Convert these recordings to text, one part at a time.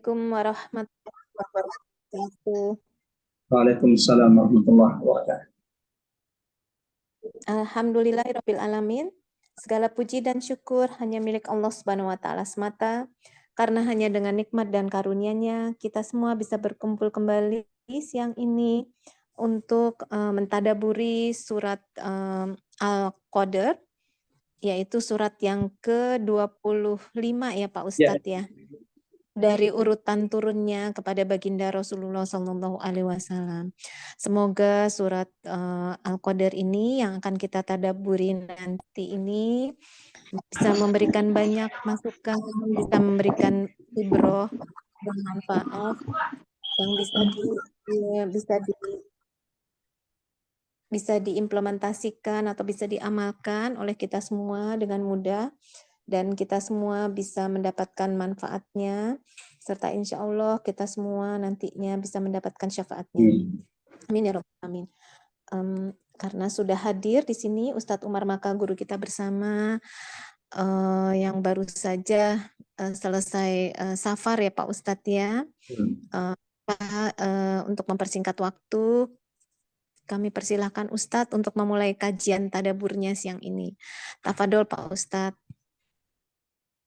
Assalamualaikum warahmatullahi wabarakatuh. Waalaikumsalam warahmatullahi wabarakatuh. Alhamdulillahirabbil alamin. Segala puji dan syukur hanya milik Allah Subhanahu wa taala semata, karena hanya dengan nikmat dan karunia-Nya kita semua bisa berkumpul kembali siang ini untuk mentadaburi surat Al-Qadr, yaitu surat yang ke-25 ya Pak Ustadz ya. Dari urutan turunnya kepada baginda Rasulullah Shallallahu Alaihi Wasallam. Semoga surat Al-Qadr ini yang akan kita tadaburi nanti ini bisa memberikan banyak masukan, bisa memberikan ibroh dan manfaat yang bisa diimplementasikan atau bisa diamalkan oleh kita semua dengan mudah, dan kita semua bisa mendapatkan manfaatnya, serta insya Allah kita semua nantinya bisa mendapatkan syafaatnya. Amin ya rabbal alamin. Karena sudah hadir di sini Ustadz Umar Maka, guru kita bersama, yang baru saja selesai safar ya Pak Ustadz ya. Untuk mempersingkat waktu, kami persilahkan Ustadz untuk memulai kajian tadaburnya siang ini. Tafadol Pak Ustadz.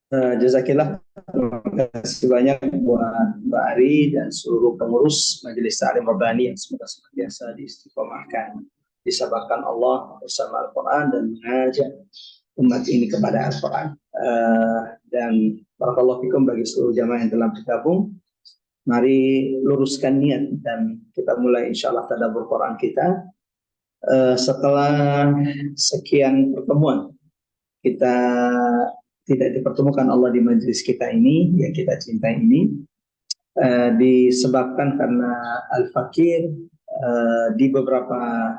Jazakillah, terima kasih banyak buat Mbak Ari dan seluruh pengurus Majelis Ta'lim Rabbani yang semoga senantiasa diistiqomahkan, disabakkan Allah bersama Al-Quran dan mengajak umat ini kepada Al-Quran. Dan barakallahu fikum bagi seluruh jamaah yang telah bergabung. Mari luruskan niat dan kita mulai insya Allah tadabbur Quran kita. Setelah sekian pertemuan kita tidak dipertemukan Allah di majelis kita ini yang kita cintai ini, disebabkan karena Al-Fakir di beberapa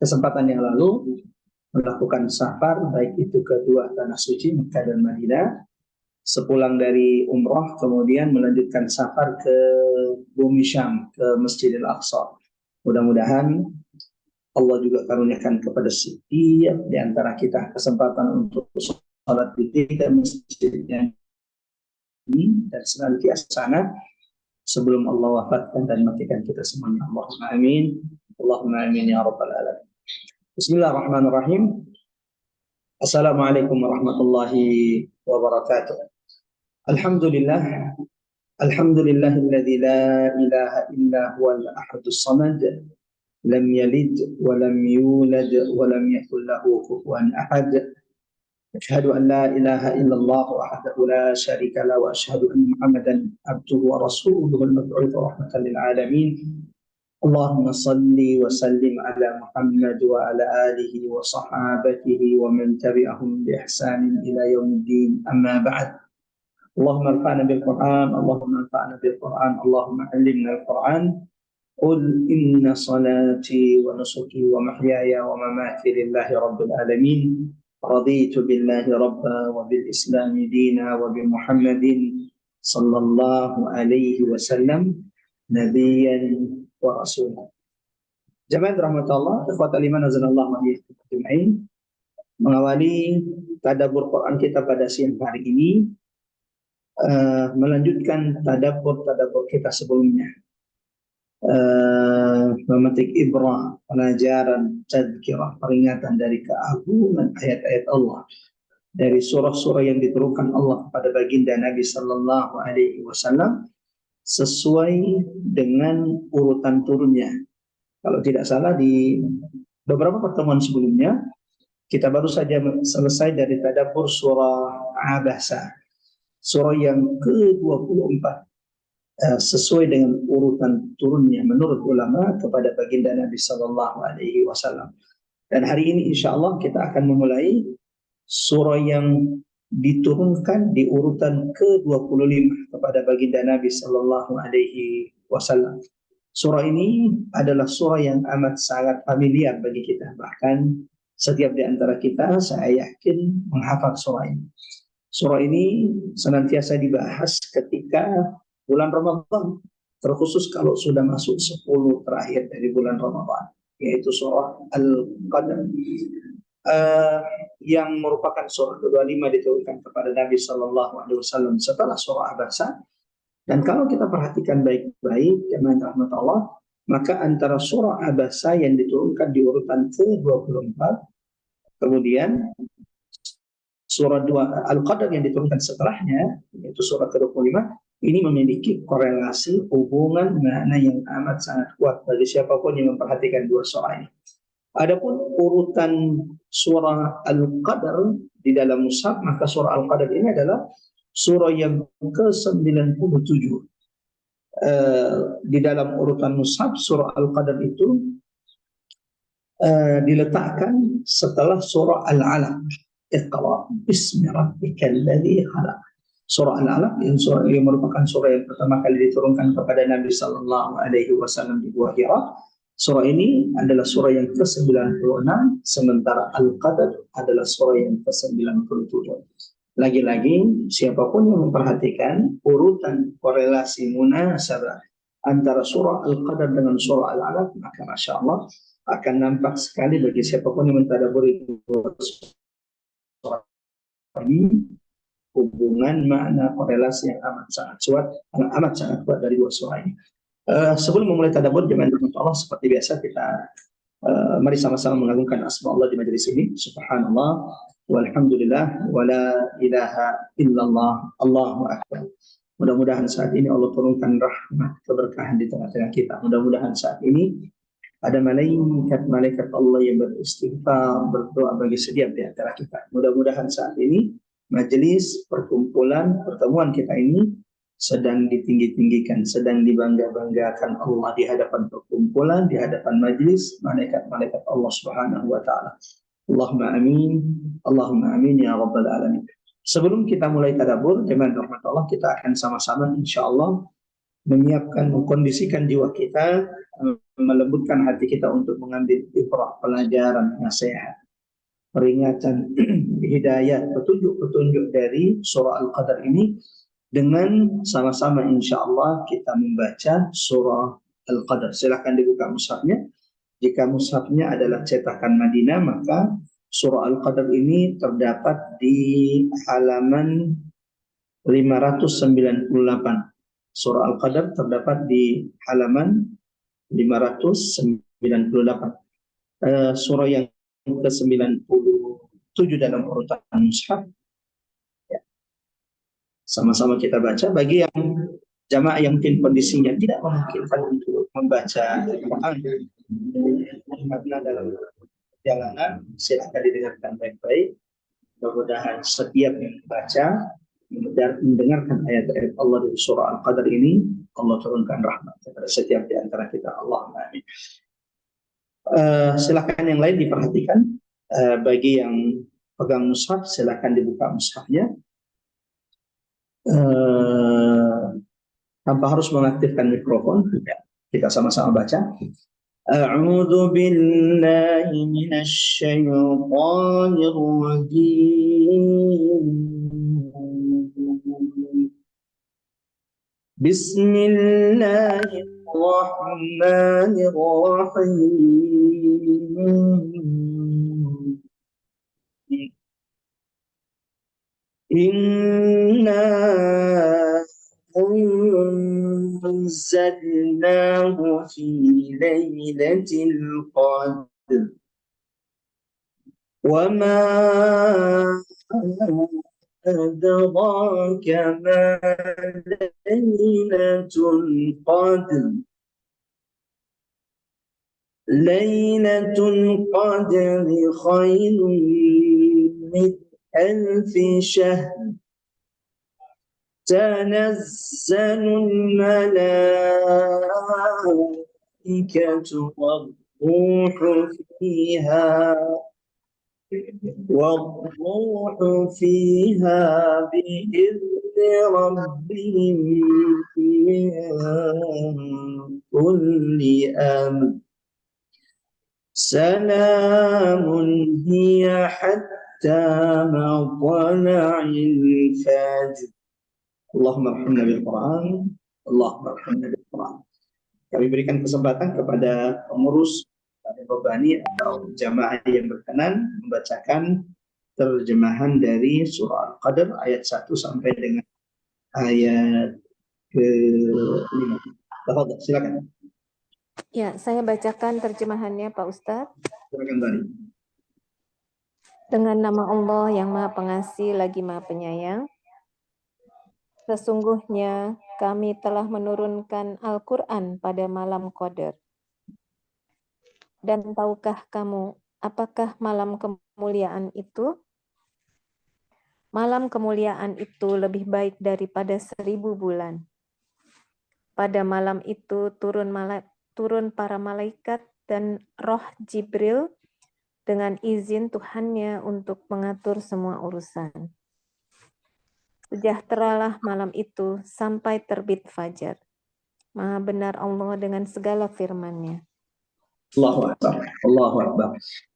kesempatan yang lalu melakukan safar, baik itu ke dua tanah suci Mekah dan Madinah. Sepulang dari umroh kemudian melanjutkan safar ke bumi Syam, ke Masjidil Aqsa. Mudah-mudahan Allah juga karuniakan kepada setiap di antara kita kesempatan untuk salat di tiga masjidnya ini dan senantiasa sana sebelum Allah wafatkan dan matikan kita semuanya. Allahumma amin. Allahumma amin ya rabbal alamin. Bismillahirrahmanirrahim. Assalamualaikum warahmatullahi wabarakatuh. Alhamdulillah. Alhamdulillahilladzi la ilaha illa huwal ahadus samad. Lam yalid wa lam yulad wa lam yakul lahu kufuwan ahad. Asyhadu an la ilaha illallah wahdahu la syarika lahu wa asyhadu anna Muhammadan abduhu wa rasuluhu al-mab'uts rahmatan lil alamin. Allahumma salli wa sallim ala Muhammad wa ala alihi wa sahabatihi wa man tabi'ahum bi ihsanin ila yaumiddin. Amma ba'd. Allahumma anfa'na bil Qur'an, Allahumma anfa'na bil Qur'an, Allahumma 'allimna al-Qur'an. Qul inna salati wa nusuki wa mahyaya wa mamati lillahi rabbil alamin. Raditu billahi rabba wa bil islami dina wa bi Muhammadin sallallahu alaihi wasallam nabiyyan wa rasulah. Jamaah rahmatullah, ikhwatal iman azanallahu wa iyyakum. Mengawali tadabbur Quran kita pada siang hari ini, melanjutkan tadabbur kita sebelumnya. Memetik ibrah, pelajaran, tadzkirah, peringatan dari keagungan ayat-ayat Allah, dari surah-surah yang diturunkan Allah kepada baginda Nabi Sallallahu Alaihi Wasallam sesuai dengan urutan turunnya. Kalau tidak salah di beberapa pertemuan sebelumnya kita baru saja selesai dari tadabbur surah Abasa, surah yang ke-24. Sesuai dengan urutan turunnya menurut ulama kepada baginda Nabi Sallallahu Alaihi Wasallam. Dan hari ini insya Allah kita akan memulai surah yang diturunkan di urutan ke-25 kepada baginda Nabi Sallallahu Alaihi Wasallam. Surah ini adalah surah yang amat sangat familiar bagi kita. Bahkan setiap di antara kita saya yakin menghafal surah ini. Surah ini senantiasa dibahas ketika bulan Ramadan, terkhusus kalau sudah masuk 10 terakhir dari bulan Ramadan, yaitu surah Al-Qadr, yang merupakan surah ke-25 diturunkan kepada Nabi Sallallahu Alaihi Wasallam setelah surah Abasa, Dan kalau kita perhatikan baik-baik, jemaah rahmat Allah, maka antara surah Abasa yang diturunkan di urutan ke-24, kemudian surah 2 Al-Qadr yang diturunkan setelahnya, yaitu surah ke-25, ini memiliki korelasi hubungan makna yang amat sangat kuat bagi siapapun yang memperhatikan dua surah ini. Adapun urutan surah Al-Qadr di dalam mushaf, maka surah Al-Qadr ini adalah surah yang ke-97. Di dalam urutan mushaf, surah Al-Qadr itu diletakkan setelah surah Al-Alaq. Iqra bismi rabbikal ladzi khalaq. Surah Al-Alaq yang merupakan surah yang pertama kali diturunkan kepada Nabi sallallahu alaihi wasallam di Gua Hira. Surah ini adalah surah yang ke-96, sementara Al-Qadr adalah surah yang ke-97. Lagi-lagi, siapapun yang memperhatikan urutan korelasi munasabah antara surah Al-Qadr dengan surah Al-Alaq, maka Masya Allah akan nampak sekali bagi siapapun yang mentadaburi surah ini hubungan makna korelasi yang amat sangat kuat dari dua surah ini. Sebelum memulai tadabbur jemaah Allah, seperti biasa kita mari sama-sama mengagungkan asma Allah di majelis ini. Subhanallah walhamdulillah wala ilaha illallah Allahu akbar. Mudah-mudahan saat ini Allah turunkan rahmat keberkahan di tengah-tengah kita. Mudah-mudahan saat ini ada malaikat Allah yang beristighfar, berdoa bagi setiap di antara kita. Mudah-mudahan saat ini majelis perkumpulan pertemuan kita ini sedang ditinggi-tinggikan, sedang dibangga-banggakan Allah di hadapan perkumpulan, di hadapan majelis malaikat-malaikat Allah Subhanahu wa taala. Allahumma amin. Allahumma amin ya rabbal alamin. Sebelum kita mulai tadabbur, jemaah rahmat Allah, kita akan sama-sama insyaallah menyiapkan, mengkondisikan jiwa kita, melembutkan hati kita untuk mengambil ibrah, pelajaran, nasihat, peringatan, hidayah, petunjuk-petunjuk dari surah Al-Qadr ini, dengan sama-sama insyaallah kita membaca surah Al-Qadr. Silakan dibuka mushafnya. Jika mushafnya adalah cetakan Madinah, maka surah Al-Qadr ini terdapat di halaman 598. Surah Al-Qadr terdapat di halaman 598. Surah yang ke-97 dalam urutan mushaf. Sama-sama kita baca. Bagi yang jamaah yang mungkin kondisinya tidak memungkinkan untuk membaca Al-Quran karena dalam perjalanan, silakan didengarkan baik-baik. Mudah-mudahan setiap yang membaca, mendengarkan ayat-ayat Allah di surah Al-Qadr ini, Allah turunkan rahmat kepada setiap di antara kita. Allahumma amin. Silakan yang lain diperhatikan. Bagi yang pegang mushaf, silakan dibuka mushafnya. Tanpa harus mengaktifkan mikrofon, kita sama-sama baca. A'udzu billahi minasy syaithanir rajim. Bismillahirrahmanirrahim. Inna anzalnahu fi lailatul qadr wa ma adraka ma lailatul qadr. Lailatul qadri khairun min ألف شهر تنزل الملائكة والروح فيها بإذن ربهم من كل أمر سلام هي حتى مطلع الفجر. Allahumma arhamna bil Quran. Allahumma arhamna bil Quran. Kami berikan kesempatan kepada pengurus Bani atau jamaah yang berkenan membacakan terjemahan dari surah Al-Qadr ayat 1 sampai dengan ayat ke-5. Tafadhol, silakan. Ya, saya bacakan terjemahannya Pak Ustadz. Silakan Bani. Dengan nama Allah yang Maha Pengasih lagi Maha Penyayang. Sesungguhnya kami telah menurunkan Al-Quran pada malam Qadar. Dan tahukah kamu apakah malam kemuliaan itu? Malam kemuliaan itu lebih baik daripada 1000 bulan. Pada malam itu turun para malaikat dan roh Jibril dengan izin Tuhannya untuk mengatur semua urusan. Sejahteralah malam itu sampai terbit fajar. Maha benar Allah dengan segala firman-Nya. Allahu Akbar. Allahu Akbar.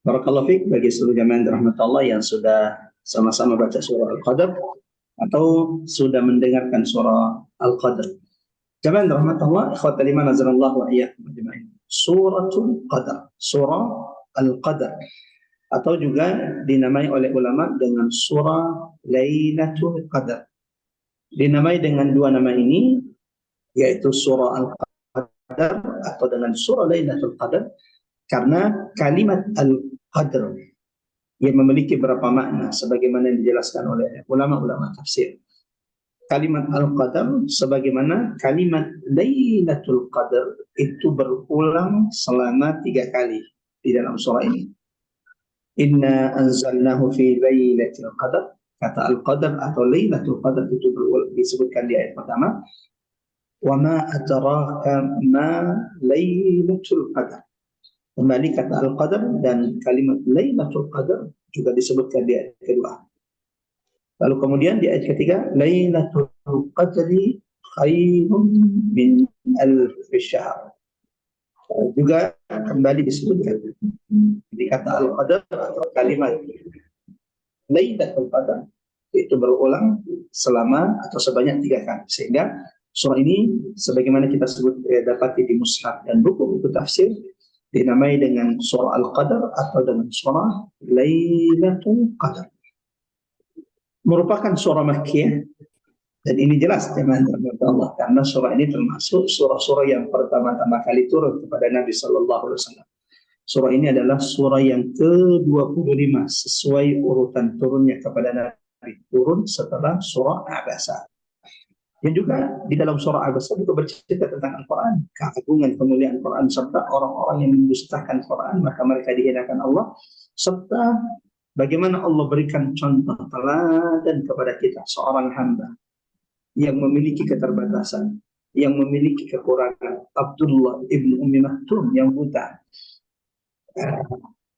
Barakallahu fiik bagi seluruh jamaah rahmat Allah yang sudah sama-sama baca surah Al-Qadr atau sudah mendengarkan surah Al-Qadr. Jamaah rahmat Allah, ikhwatal iman azanallahu wa iyyakum ajma'in. Suratul Qadar, surah Al-Qadar, atau juga dinamai oleh ulama dengan surah Lailatul Qadar. Dinamai dengan dua nama ini, yaitu surah Al-Qadar atau dengan surah Lailatul Qadar, karena kalimat Al-Qadr yang memiliki beberapa makna sebagaimana yang dijelaskan oleh ulama-ulama tafsir. Kalimat Al-Qadar sebagaimana kalimat Lailatul Qadar itu berulang selama 3 kali di dalam surah ini. Inna anzalnahu fi Lailatul Qadar. Kata Al-Qadar atau Lailatul Qadar itu disebutkan di ayat pertama. Wa ma adraka ma Lailatul Qadar. Kembali kata Al-Qadar dan kalimat Lailatul Qadar juga disebutkan di ayat kedua. Lalu kemudian di ayat ketiga, Lailatul Qadri khairun min alfi syahr. Juga kembali disebutkan di kata Al-Qadar atau kalimat Lailatul Qadar itu berulang selama atau sebanyak 3 kali. Sehingga surah ini sebagaimana kita sebut dapati di mushaf dan buku-buku tafsir dinamai dengan surah Al-Qadar atau dengan surah Lailatul Qadar. Merupakan surah Makkiyah dan ini jelas teman Allah karena surah ini termasuk surah-surah yang pertama-tama kali turun kepada Nabi sallallahu alaihi wasallam. Surah ini adalah surah yang ke-25 sesuai urutan turunnya kepada Nabi, turun setelah surah Abasa. Dan juga di dalam surah Abasa juga bercerita tentang Al-Quran, keagungan kemuliaan Quran serta orang-orang yang mendustakan Quran maka mereka dihinakan Allah, serta bagaimana Allah berikan contoh teladan kepada kita seorang hamba yang memiliki keterbatasan, yang memiliki kekurangan. Abdullah ibn Ummi Maktum yang buta.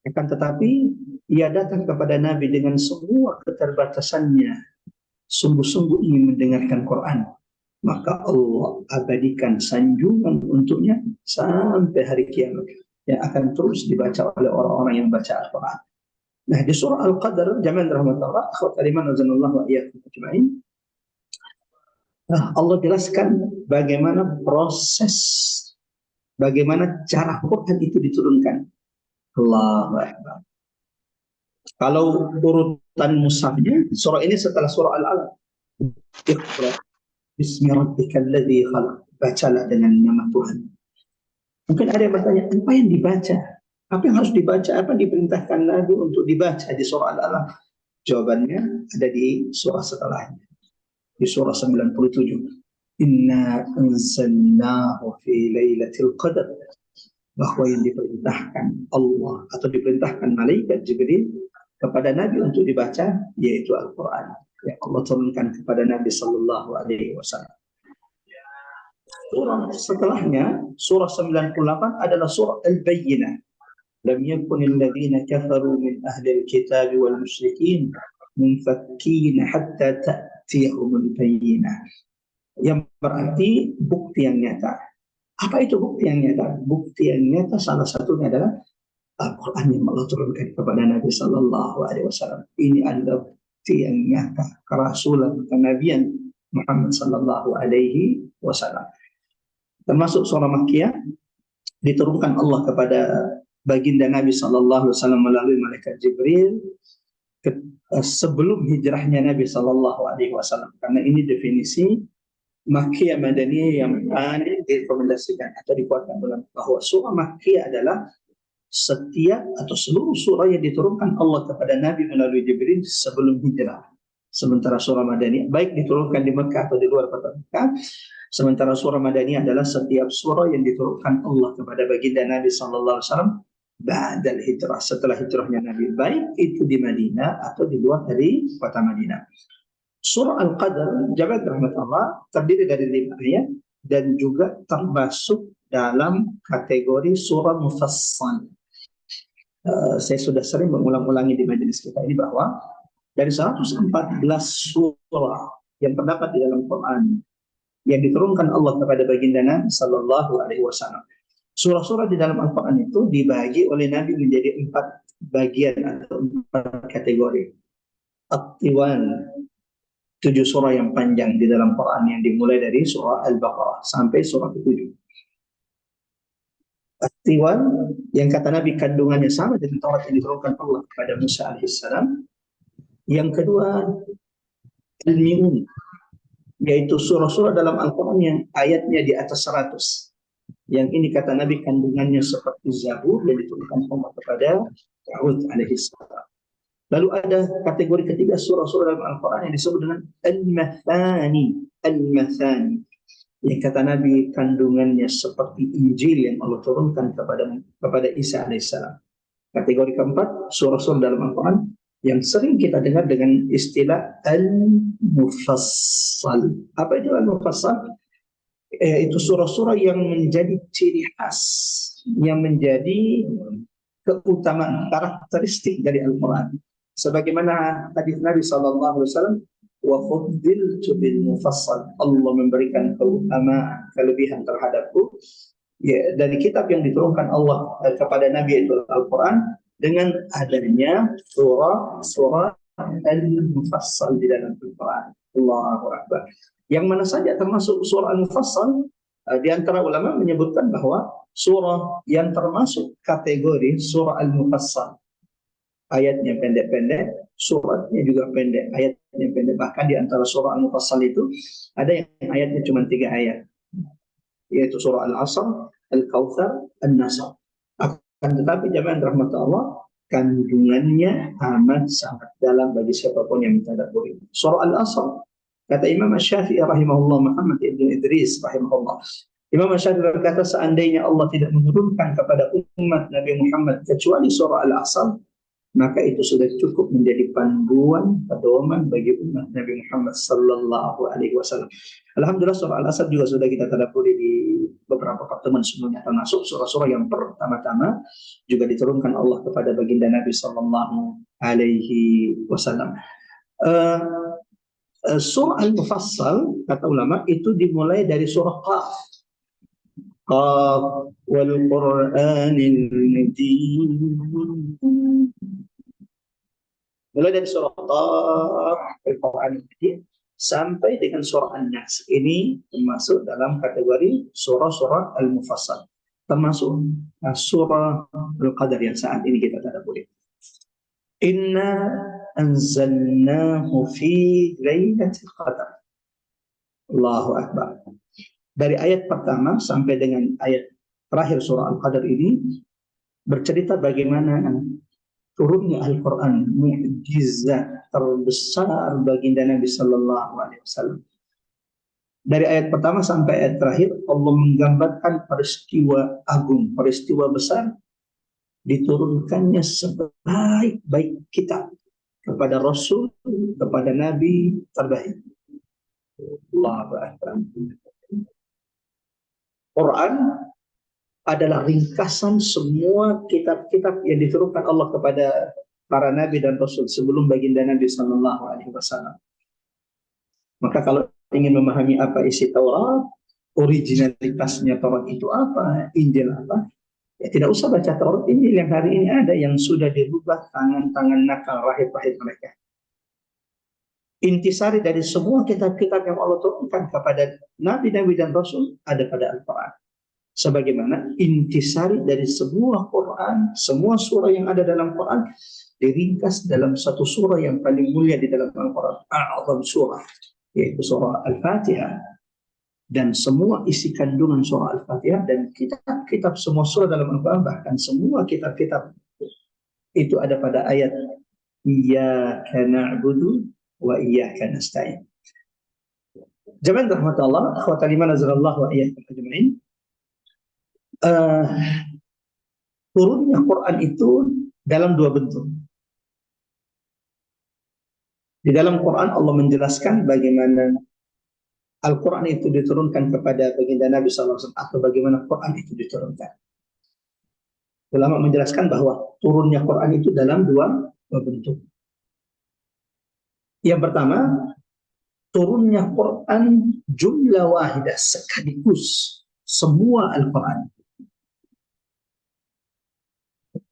Akan tetapi ia datang kepada Nabi dengan semua keterbatasannya, sungguh-sungguh ingin mendengarkan Quran. Maka Allah abadikan sanjungan untuknya sampai hari kiamat yang akan terus dibaca oleh orang-orang yang baca Al-Quran. Nah, di surah Al-Qadar, jamaah rahmatullah, akhwat aliman azanallahu wa iyyakum ajma'in. Allah jelaskan bagaimana proses, bagaimana cara Quran itu diturunkan. Allahu Akbar. Kalau urutan mushafnya, surah ini setelah surah Al-Alaq. Iqra bismi rabbikal ladzi khalaq. Bacalah dengan nama Tuhan. Mungkin ada yang bertanya, apa yang dibaca? Apa yang harus dibaca? Apa yang diperintahkan Nabi untuk dibaca di surah Al-Alaq? Jawabannya ada di surah setelahnya. Di surah 97. Inna anzalnahu fi lailatul qadar. Bahwa yang diperintahkan Allah atau diperintahkan malaikat Jibril kepada Nabi untuk dibaca yaitu Al-Quran yang Allah turunkan kepada Nabi sallallahu alaihi wasallam. Surah setelahnya, surah 98 adalah surah Al-Bayyinah. Lam yakunil ladzina kafaru min ahli al-kitab wal musyrikin munfakkina hatta ta'tiyahumul bayyinah. Yang berarti bukti yang nyata. Apa itu bukti yang nyata? Bukti yang nyata salah satunya adalah Al-Quran yang Allah turunkan kepada Nabi sallallahu alaihi wasallam. Ini adalah bukti yang nyata kerasulan kenabian Muhammad sallallahu alaihi wasallam. Termasuk surah Makkiyah diturunkan Allah kepada baginda Nabi sallallahu alaihi wasallam melalui malaikat Jibril sebelum hijrahnya Nabi sallallahu alaihi wasallam. Karena ini definisi Makkiyah Madaniyah yang paling direkomendasikan atau dikuatkan dalam bahwa surah Makkiyah adalah setiap atau seluruh surah yang diturunkan Allah kepada Nabi melalui Jibril sebelum hijrah. Sementara surah Madaniyah baik diturunkan di Mekah atau di luar kota Mekah. Sementara surah Madaniyah adalah setiap surah yang diturunkan Allah kepada baginda Nabi sallallahu alaihi wasallam ba'dal hijrah, setelah hijrahnya Nabi, baik itu di Madinah atau di luar dari kota Madinah. Surah Al-Qadar, Jabal Rahmat Allah, terdiri dari 5 ayat dan juga termasuk dalam kategori surah mufassal. Saya sudah sering mengulang-ulangi di majelis kita ini bahwa dari 114 surah yang terdapat di dalam Quran yang diturunkan Allah kepada baginda Nabi Sallallahu Alaihi Wasallam, surah-surah di dalam Al-Quran itu dibagi oleh Nabi menjadi 4 bagian atau 4 kategori. At-Tiwan, 7 surah yang panjang di dalam Quran yang dimulai dari surah Al-Baqarah sampai surah ke-7. At-Tiwan yang kata Nabi kandungannya sama dengan Taurat yang diturunkan Allah kepada Musa alaihissalam. Yang kedua, Al-Mi'un, yaitu surah-surah dalam Al-Quran yang ayatnya di atas 100. Yang ini kata Nabi kandungannya seperti Zabur yang diturunkan Allah kepada Daud alaihissalam. Lalu ada kategori ketiga surah-surah dalam Al-Quran yang disebut dengan Al-Mathani. Al-Mathani, yang kata Nabi kandungannya seperti Injil yang Allah turunkan kepada Isa alaihissalam. Kategori keempat, surah-surah dalam Al-Quran yang sering kita dengar dengan istilah Al-Mufassal. Apa itu Al-Mufassal? Itu surah-surah yang menjadi ciri khas, yang menjadi keutamaan, karakteristik dari Al-Quran. Sebagaimana hadis Nabi SAW, wa fuddiltu bil mufassal, Allah memberikan keutamaan, kelebihan terhadapku ya, dari kitab yang diturunkan Allah kepada Nabi itu Al-Quran, dengan adanya surah Al-Mufassal di dalam Al-Quran. Allahu Akbar. Yang mana saja termasuk surah Al-Mufassal, di antara ulama menyebutkan bahwa surah yang termasuk kategori surah Al-Mufassal, ayatnya pendek-pendek, suratnya juga pendek, ayatnya pendek. Bahkan di antara surah Al-Mufassal itu ada yang ayatnya cuma 3 ayat, yaitu surah Al-Asr, Al-Kautsar, An-Nasr. Akan tetapi jamaah rahmat Allah, kandungannya amat sangat dalam bagi siapapun yang mentadabburi. Surah Al-Asr, kata Imam Syafi'i rahimahullah, Muhammad ibn Idris rahimahullah, Imam Syafi'i berkata seandainya Allah tidak menurunkan kepada umat Nabi Muhammad kecuali surah Al-Asr, maka itu sudah cukup menjadi panduan, pedoman bagi umat Nabi Muhammad sallallahu alaihi wasallam. Alhamdulillah surah Al-Asr juga sudah kita tadabburi di beberapa pertemuan sebelumnya, termasuk surah-surah yang pertama-tama juga diturunkan Allah kepada baginda Nabi sallallahu alaihi wasallam. Surah Al-Mufassal, kata ulama, itu dimulai dari surah Qaf. Qaf wal Qur'anil Majid. Mulai dari surah Qaf, Al-Quran Majid, sampai dengan surah An-Nas. Ini termasuk dalam kategori surah-surah Al-Mufassal. Termasuk surah Al-Qadar yang saat ini kita tadabburi. Inna anzalnahu fi lailatul qadar. Allahu Akbar. Dari ayat pertama sampai dengan ayat terakhir surah Al-Qadar ini bercerita bagaimana turunnya Al-Quran, mukjizat terbesar baginda Nabi Sallallahu Alaihi Wasallam. Dari ayat pertama sampai ayat terakhir, Allah menggambarkan peristiwa agung, peristiwa besar, diturunkannya sebaik-baik kitab kepada Rasul, kepada Nabi terbaik. Allahu Akbar. Quran adalah ringkasan semua kitab-kitab yang diturunkan Allah kepada para nabi dan rasul sebelum baginda Nabi sallallahu alaihi wasallam. Maka kalau ingin memahami apa isi Taurat, originalitasnya Taurat itu apa, Injil apa, ya tidak usah baca Taurat Injil yang hari ini ada, yang sudah dirubah tangan-tangan nakal rahib-rahib mereka. Intisari dari semua kitab-kitab yang Allah turunkan kepada nabi-nabi dan rasul ada pada Al-Quran. Sebagaimana intisari dari semua Quran, semua surah yang ada dalam Quran diringkas dalam satu surah yang paling mulia di dalam Al-Quran, a'zam surah, yaitu surah Al-Fatihah. dan semua isi kandungan surah Al-Fatihah dan kitab-kitab semua surah dalam Al-Quran, bahkan semua kitab-kitab itu ada pada ayat Iyyaka na'budu wa iyyaka nasta'in. Jamaah rahmatullah, akhwatal iman azallahu wa iyyakum ajma'in. Turunnya Quran itu dalam dua bentuk. Di dalam Quran Allah menjelaskan bagaimana Al-Quran itu diturunkan kepada baginda Nabi SAW atau bagaimana Quran itu diturunkan. Ulama menjelaskan bahwa turunnya Quran itu dalam dua bentuk. Yang pertama, turunnya Quran jumlah wahidah sekaligus semua Al-Quran.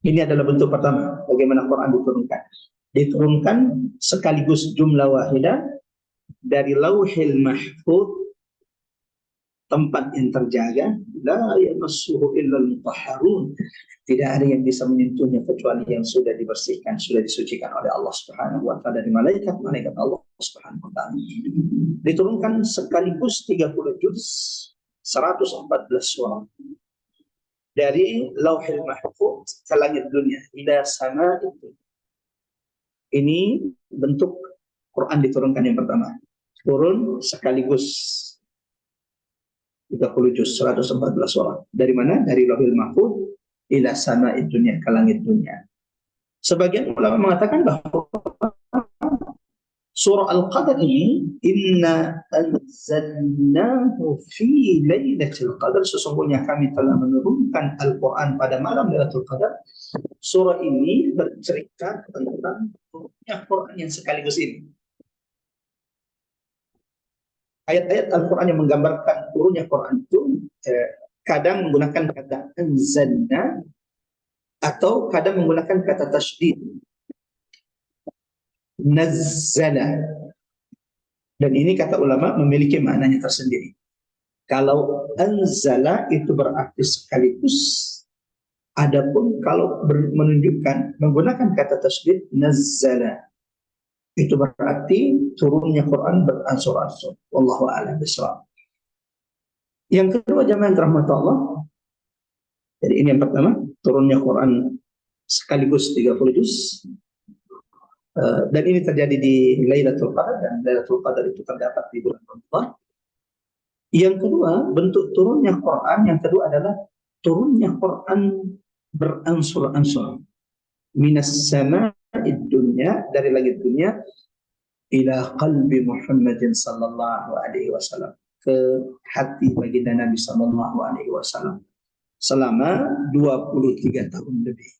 Ini adalah bentuk pertama bagaimana Quran diturunkan. Diturunkan sekaligus jumlah wahidah dari Lauhil Mahfuz, tempat yang terjaga, la yamassuhu illal mutahharun. Tidak ada yang bisa menyentuhnya kecuali yang sudah dibersihkan, sudah disucikan oleh Allah Subhanahu wa taala dari malaikat-malaikat Allah Subhanahu wa taala. Diturunkan sekaligus 30 juz, 114 surah. Dari Lauhil Mahfuz ke langit dunia, ila sama itu. Ini bentuk Quran diturunkan yang pertama. Turun sekaligus 30 juz, 114 surah. Dari mana? Dari Lauhil Mahfuz ila sama dunia, ke langit dunia. Sebagian ulama mengatakan bahwa surah Al-Qadar ini, inna anzalnahu fi lailatul qadar, sesungguhnya kami telah menurunkan Al-Quran pada malam Lailatul Qadar. Surah ini bercerita tentang turunnya Quran yang sekaligus ini. Ayat-ayat Al-Quran yang menggambarkan turunnya Quran itu kadang menggunakan kata anzalna atau kadang menggunakan kata tasydid. Nazzala. Dan ini kata ulama memiliki maknanya tersendiri. Kalau anzala itu berarti sekaligus, adapun kalau menunjukkan menggunakan kata tasydid nazzala, itu berarti turunnya Quran beransur-ansur. Wallahu a'lam bishawab. Yang kedua, jamaah rahmat Allah. Jadi ini yang pertama, turunnya Quran sekaligus 30 juz. Dan ini terjadi di Lailatul Qadar, dan Lailatul Qadar itu terdapat di bulan Ramadan. Yang kedua, bentuk turunnya Quran yang kedua adalah turunnya Quran beransur-ansur. Minas sama'id dunya, dari langit dunia, ila qalbi Muhammadin sallallahu alaihi wasallam, ke hati baginda Nabi sallallahu alaihi wasallam selama 23 tahun lebih.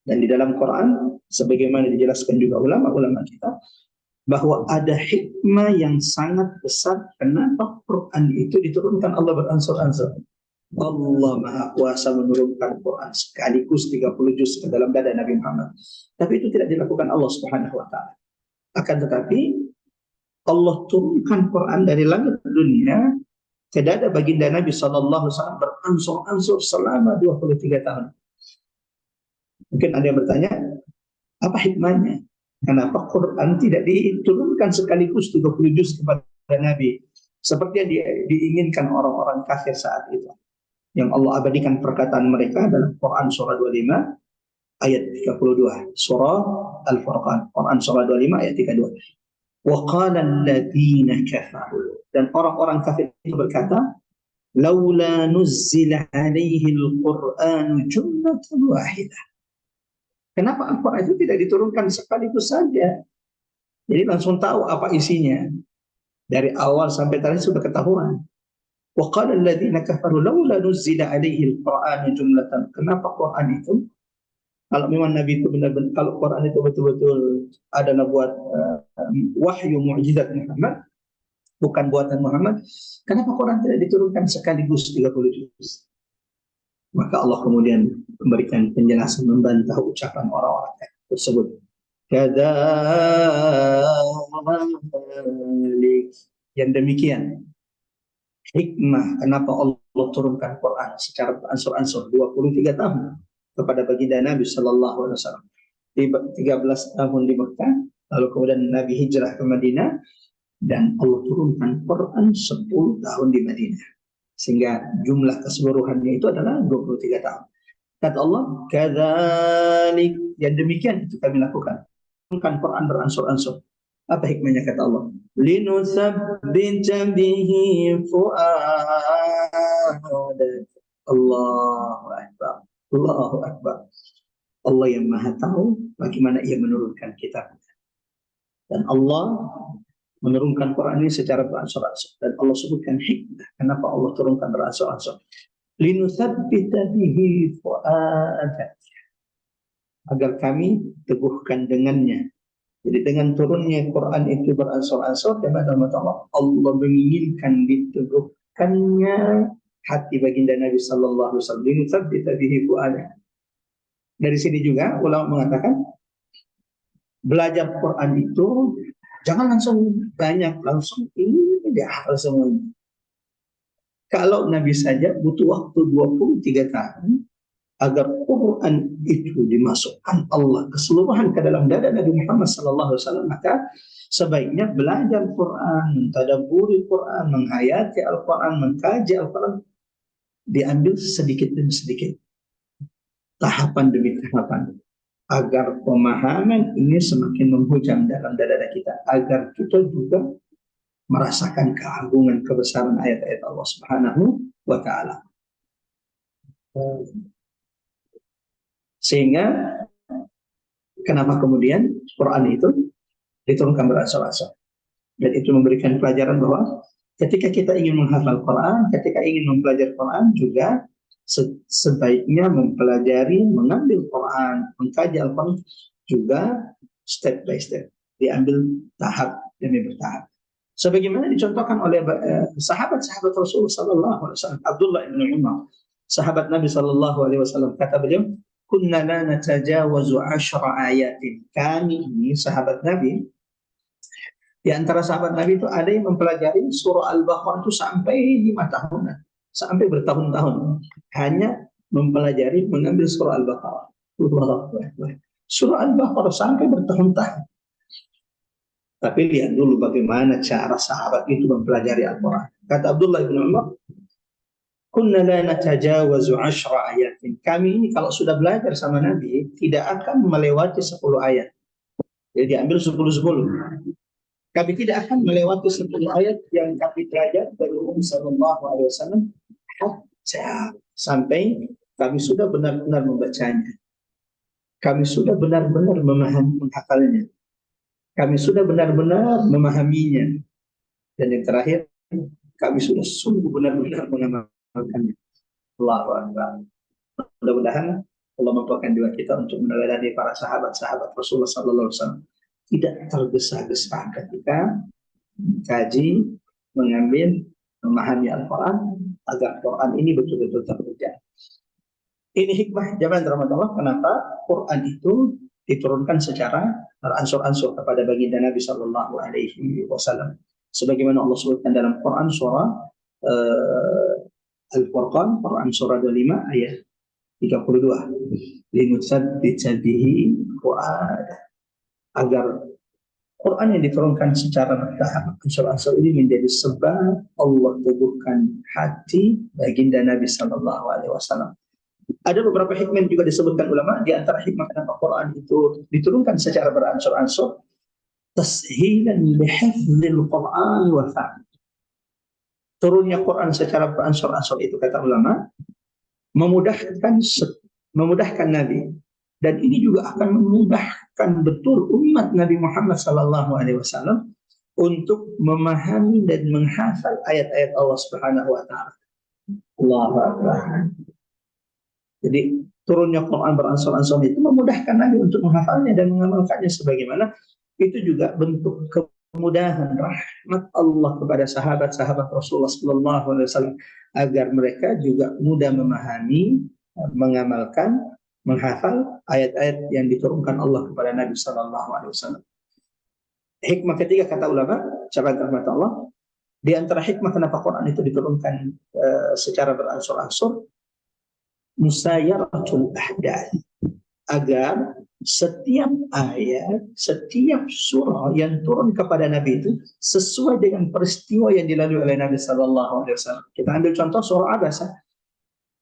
Dan di dalam Quran, sebagaimana dijelaskan juga ulama-ulama kita, bahwa ada hikmah yang sangat besar kenapa Quran itu diturunkan Allah beransur-ansur. Allah Maha Kuasa menurunkan Quran sekaligus 30 juz ke dalam dada Nabi Muhammad. Tapi itu tidak dilakukan Allah Subhanahu wa taala. Akan tetapi Allah turunkan Quran dari langit dunia ke dada baginda Nabi sallallahu alaihi wasallam beransur-ansur selama 23 tahun. Mungkin ada yang bertanya, apa hikmahnya? Kenapa Quran tidak diturunkan sekaligus 30 juz kepada Nabi? Seperti yang diinginkan orang-orang kafir saat itu. Yang Allah abadikan perkataan mereka dalam Quran surah 25 ayat 32. Surah Al-Furqan, Quran surah 25 ayat 32. Wa qala alladziina kafaru, dan orang-orang kafir itu berkata, laula nuzzila alaihi al-Qur'anu jumlatan wahidah. Kenapa Al-Quran itu tidak diturunkan sekaligus saja? Jadi langsung tahu apa isinya. Dari awal sampai terakhir sudah ketahuan. Wa qala alladziina kafaru laula nuzzila alaihi al-Qur'anu jumlatan. Kenapa Quran itu, kalau memang Nabi itu benar-benar, kalau Quran itu betul-betul adalah buat wahyu mukjizat Muhammad, bukan buatan Muhammad, kenapa Quran tidak diturunkan sekaligus 30 juz? Maka Allah kemudian memberikan penjelasan, membantah ucapan orang-orang tersebut. Kadzalik, yang demikian hikmah kenapa Allah turunkan Quran secara beransur-ansur 23 tahun kepada baginda Nabi sallallahu alaihi wasallam. 13 tahun di Mekah, lalu kemudian Nabi hijrah ke Madinah, dan Allah turunkan Quran 10 tahun di Madinah. Sehingga jumlah keseluruhannya itu adalah 23 tahun. Kata Allah, kadzalik, yang demikian itu kami lakukan. Turunkan Quran beransur-ansur. Apa hikmahnya kata Allah? Linusabbita bihi fu'adak. Allahu Akbar. Allahu Akbar. Allah yang maha tahu bagaimana ia menurunkan kitab. Dan Allah menurunkan Quran ini secara beransur-ansur. Dan Allah sebutkan hikmah. Kenapa Allah turunkan beransur-ansur? Linutsabbita bihi fu'adak. Agar kami teguhkan dengannya. Jadi dengan turunnya Quran itu beransur-ansur, Allah menginginkan diteguhkannya hati baginda Nabi sallallahu alaihi wasallam. Linutsabbita bihi fu'adak. Dari sini juga ulama mengatakan belajar Quran itu jangan langsung banyak, langsung ini dihafal semuanya. Kalau Nabi saja butuh waktu 23 tahun agar Quran itu dimasukkan Allah keseluruhan ke dalam dada Nabi Muhammad SAW, maka sebaiknya belajar Quran, tadabburi Quran, menghayati Al-Quran, mengkaji Al-Quran, diambil sedikit demi sedikit, tahapan demi tahapan, agar pemahaman ini semakin menghujam dalam dada kita, agar kita juga merasakan keagungan kebesaran ayat-ayat Allah Subhanahu wa Ta'ala. Sehingga kenapa kemudian Quran itu diturunkan beransur-ansur, dan itu memberikan pelajaran bahwa ketika kita ingin menghafal Quran, ketika ingin mempelajari Quran juga sebaiknya mempelajari, mengambil Quran, mengkaji Al-Quran juga step by step, diambil tahap demi bertahap. Sebagaimana dicontohkan oleh sahabat-sahabat Rasulullah sallallahu alaihi wasallam, Abdullah bin Umar, sahabat Nabi sallallahu alaihi wasallam, kata beliau, "Kunna la natajawazu 10 ayatin." Kami ini sahabat Nabi, di antara sahabat Nabi itu ada yang mempelajari surah Al-Baqarah itu sampai 5 tahunan, sampai bertahun-tahun, hanya mempelajari, mengambil surah Al-Baqarah. Surah Al-Baqarah sampai bertahun-tahun. Tapi lihat dulu bagaimana cara sahabat itu mempelajari Al-Quran. Kata Abdullah bin Umar, "Kunna la natajawazu 10 ayatin." Kami ini kalau sudah belajar sama Nabi, tidak akan melewati 10 ayat. Jadi diambil 10-10. Kami tidak akan melewati 10 ayat yang kami pelajari dari Nabi sallallahu alaihi wasallam sampai kami sudah benar-benar membacanya. Kami sudah benar-benar memahami, menghafalnya. Kami sudah benar-benar memahaminya. Dan yang terakhir, kami sudah sungguh benar-benar mengamalkannya. Allahu Akbar. Mudah-mudahan Allah mampukan juga kita untuk meneladani para sahabat-sahabat Rasulullah sallallahu alaihi wasallam. Tidak tergesa-gesa ketika mengkaji, mengambil, memahami Al-Quran, agar Quran ini betul-betul terkerja. Ini hikmah jamaah rahmat Allah, kenapa Quran itu diturunkan secara beransur-ansur kepada baginda Nabi sallallahu alaihi wasallam. Sebagaimana Allah sebutkan dalam Quran surah Al-Furqan, Quran surah 25 ayat 32. Linutsabbita bihi fu'adak. Agar Quran yang diturunkan secara bertahap ansur-ansur ini menjadi sebab Allah teguhkan hati baginda Nabi sallallahu alaihi wasallam. Ada beberapa hikmah yang juga disebutkan ulama. Di antara hikmah kenapa Quran itu diturunkan secara beransur-ansur, tashilan lihifdzil Quran wa fahmi. Turunnya Quran secara beransur-ansur itu, kata ulama, memudahkan Nabi, dan ini juga akan memudahkan betul umat Nabi Muhammad sallallahu alaihi wasallam untuk memahami dan menghafal ayat-ayat Allah Subhanahu wa taala. Allahu Akbar. Jadi turunnya Quran beransur-ansur itu memudahkan Nabi untuk menghafalnya dan mengamalkannya, sebagaimana itu juga bentuk kemudahan rahmat Allah kepada sahabat-sahabat Rasulullah sallallahu alaihi wasallam agar mereka juga mudah memahami, mengamalkan, menghafal ayat-ayat yang diturunkan Allah kepada Nabi sallallahu alaihi wasallam. Hikmah ketiga, kata ulama, sahabat rahmat Allah, di antara hikmah kenapa Quran itu diturunkan secara beransur-ansur, musayaratul ahdath, agar setiap ayat, setiap surah yang turun kepada Nabi itu sesuai dengan peristiwa yang dilalui oleh Nabi Sallallahu Alaihi Wasallam. Kita ambil contoh surah Abasa.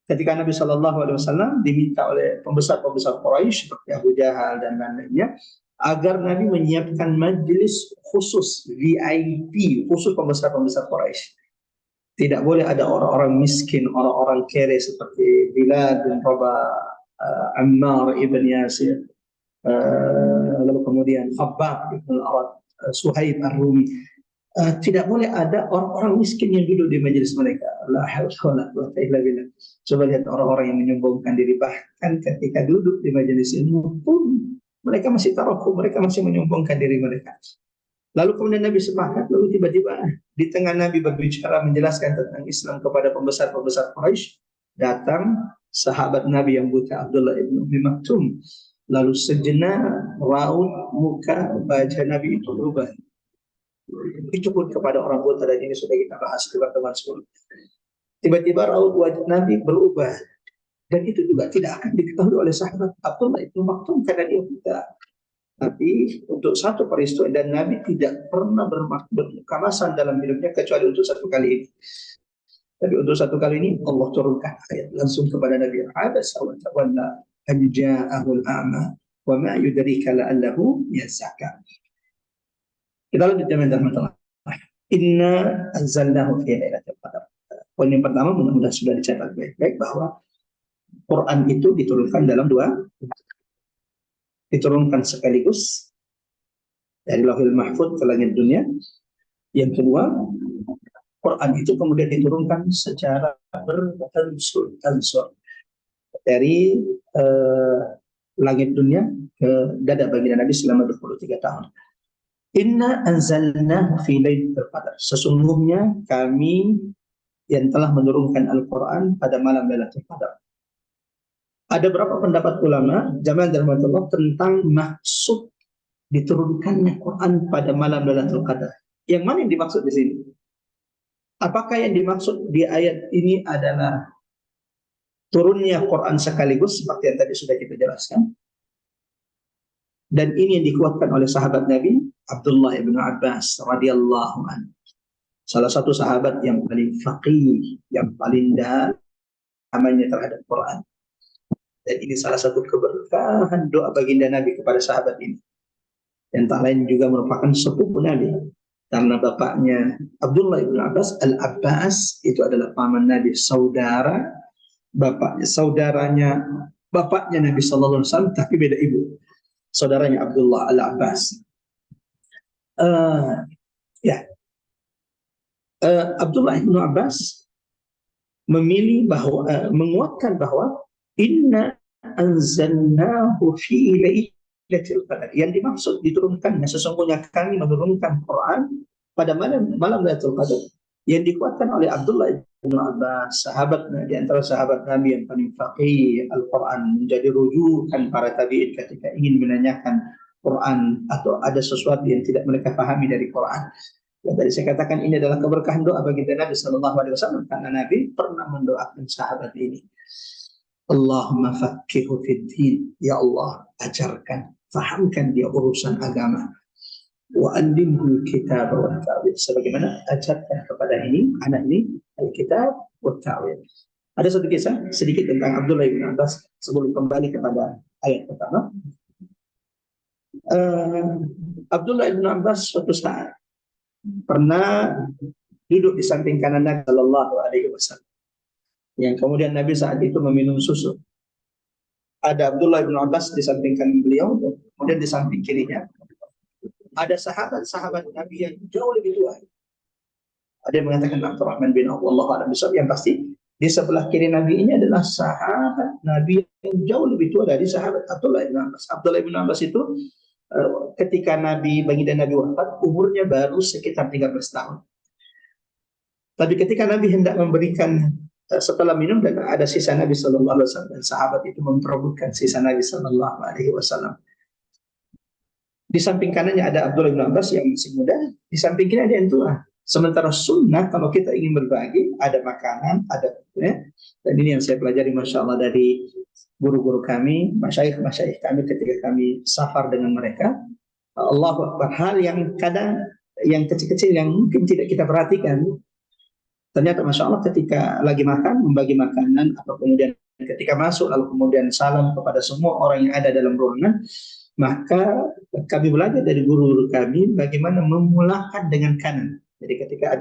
Ketika Nabi Sallallahu Alaihi Wasallam diminta oleh pembesar-pembesar Quraisy seperti Abu Jahal dan lain-lainnya agar Nabi menyiapkan majelis khusus VIP khusus pembesar-pembesar Quraisy. Tidak boleh ada orang-orang miskin, orang-orang kere seperti Bilal bin Rabah, Ammar ibn Yasir, lalu kemudian Khabbab ibn al-Arad, Suhaib ar-Rumi. Tidak boleh ada orang-orang miskin yang duduk di majelis mereka. La haula wala quwwata illa billah. Coba lihat orang-orang yang menyombongkan diri, bahkan ketika duduk di majelis ilmu pun mereka masih tarakku, mereka masih menyombongkan diri mereka. Lalu kemudian Nabi sepakat, lalu tiba-tiba di tengah Nabi berbicara menjelaskan tentang Islam kepada pembesar-pembesar Quraisy, datang sahabat Nabi yang buta Abdullah ibn Umi Maktum. Lalu sejenak raut muka wajah Nabi itu berubah. Itu pun kepada orang buta, dan ini sudah kita bahas di pertemuan sebelumnya. Tiba-tiba raut wajah Nabi berubah, dan itu juga tidak akan diketahui oleh sahabat Abdullah ibn Maktum karena dia buta. Tapi untuk satu peristiwa, dan Nabi tidak pernah berkemasan dalam hidupnya kecuali untuk satu kali ini. Tapi untuk satu kali ini Allah turunkan ayat langsung kepada Nabi. Abasa wa tawalla an ja'ahul a'ma wa ma yudrika la'allahu yazakka. Kita lanjut teman-teman. Inna anzalnahu fi lailatul qadar. Poin yang pertama mudah-mudahan sudah dicatat baik-baik bahwa Quran itu diturunkan dalam diturunkan sekaligus dari Lauhul Mahfuz ke langit dunia. Yang kedua, Quran itu kemudian diturunkan secara bertansur dari langit dunia ke dada baginda Nabi selama 23 tahun. Inna anzalnahu fi lailatul qadar. Sesungguhnya kami yang telah menurunkan Al-Quran pada malam Lailatul Qadar. Ada berapa pendapat ulama jamaah rahmatullah tentang maksud diturunkannya Quran pada malam Lailatul Qadar. Yang mana yang dimaksud di sini? Apakah yang dimaksud di ayat ini adalah turunnya Quran sekaligus seperti yang tadi sudah kita jelaskan? Dan ini yang dikuatkan oleh sahabat Nabi Abdullah ibn Abbas radhiyallahu anhu. Salah satu sahabat yang paling faqih, yang paling dalam amalnya terhadap Quran. Dan ini salah satu keberkahan doa baginda Nabi kepada sahabat ini. Yang tak lain juga merupakan sepupu Nabi. Karena bapaknya Abdullah ibn Abbas, Al-Abbas itu adalah paman Nabi, saudara saudaranya bapaknya Nabi Sallallahu Alaihi Wasallam, tapi beda ibu. Saudaranya Abdullah Al-Abbas. Abdullah ibn Abbas memilih bahwa menguatkan bahwa inna anzalnahu fi lailatul qadar. Yang dimaksud diturunkannya, sesungguhnya kami menurunkan Quran pada malam Lailatul Qadar. Yang dikuatkan oleh Abdullah bin Abbas, sahabat di antara sahabat Nabi yang paling faqih Al-Quran, menjadi rujukan para tabi'in ketika ingin menanyakan Quran atau ada sesuatu yang tidak mereka pahami dari Quran. Yang tadi saya katakan ini adalah keberkahan doa bagi Nabi Sallallahu Alaihi Wasallam, karena Nabi pernah mendoakan sahabat ini. Allahumma faqihu fid din, ya Allah ajarkan, fahamkan dia urusan agama. Wa allimhu kitab wa ta'wil, sebagaimana ajarkan kepada anak ini al-kitab wa ta'wil. Ada satu kisah sedikit tentang Abdullah bin Abbas sebelum kembali kepada ayat pertama. Abdullah bin Abbas suatu saat pernah duduk di samping kanan Nabi Sallallahu Alaihi Wasallam, yang kemudian Nabi saat itu meminum susu. Ada Abdullah bin Abbas di samping kanan beliau, kemudian di samping kirinya ada sahabat-sahabat Nabi yang jauh lebih tua. Ada yang mengatakan Abdurrahman bin Auf, wallahu a'lam bishawab. Yang pasti di sebelah kiri Nabi ini adalah sahabat Nabi yang jauh lebih tua dari sahabat Abdullah bin Abbas. Abdullah bin Abbas itu ketika baginda Nabi wafat, umurnya baru sekitar 13 tahun. Tapi ketika Nabi hendak memberikan setelah minum dan ada sisa Nabi Sallallahu Alaihi Wasallam, dan sahabat itu memperebutkan sisa Nabi Sallallahu Alaihi Wasallam. Di samping kanannya ada Abdullah bin Abbas yang masih muda, di samping kiri ada yang tua. Sementara sunnah kalau kita ingin berbagi, ada makanan, ada dan ini yang saya pelajari Masya Allah dari guru-guru kami, masyayikh kami ketika kami safar dengan mereka. Allahu Akbar, hal yang kadang yang kecil-kecil yang mungkin tidak kita perhatikan, ternyata Masya Allah ketika lagi makan, membagi makanan, atau kemudian ketika masuk, lalu kemudian salam kepada semua orang yang ada dalam ruangan, maka kami belajar dari guru-guru kami bagaimana memulakan dengan kanan. Jadi ketika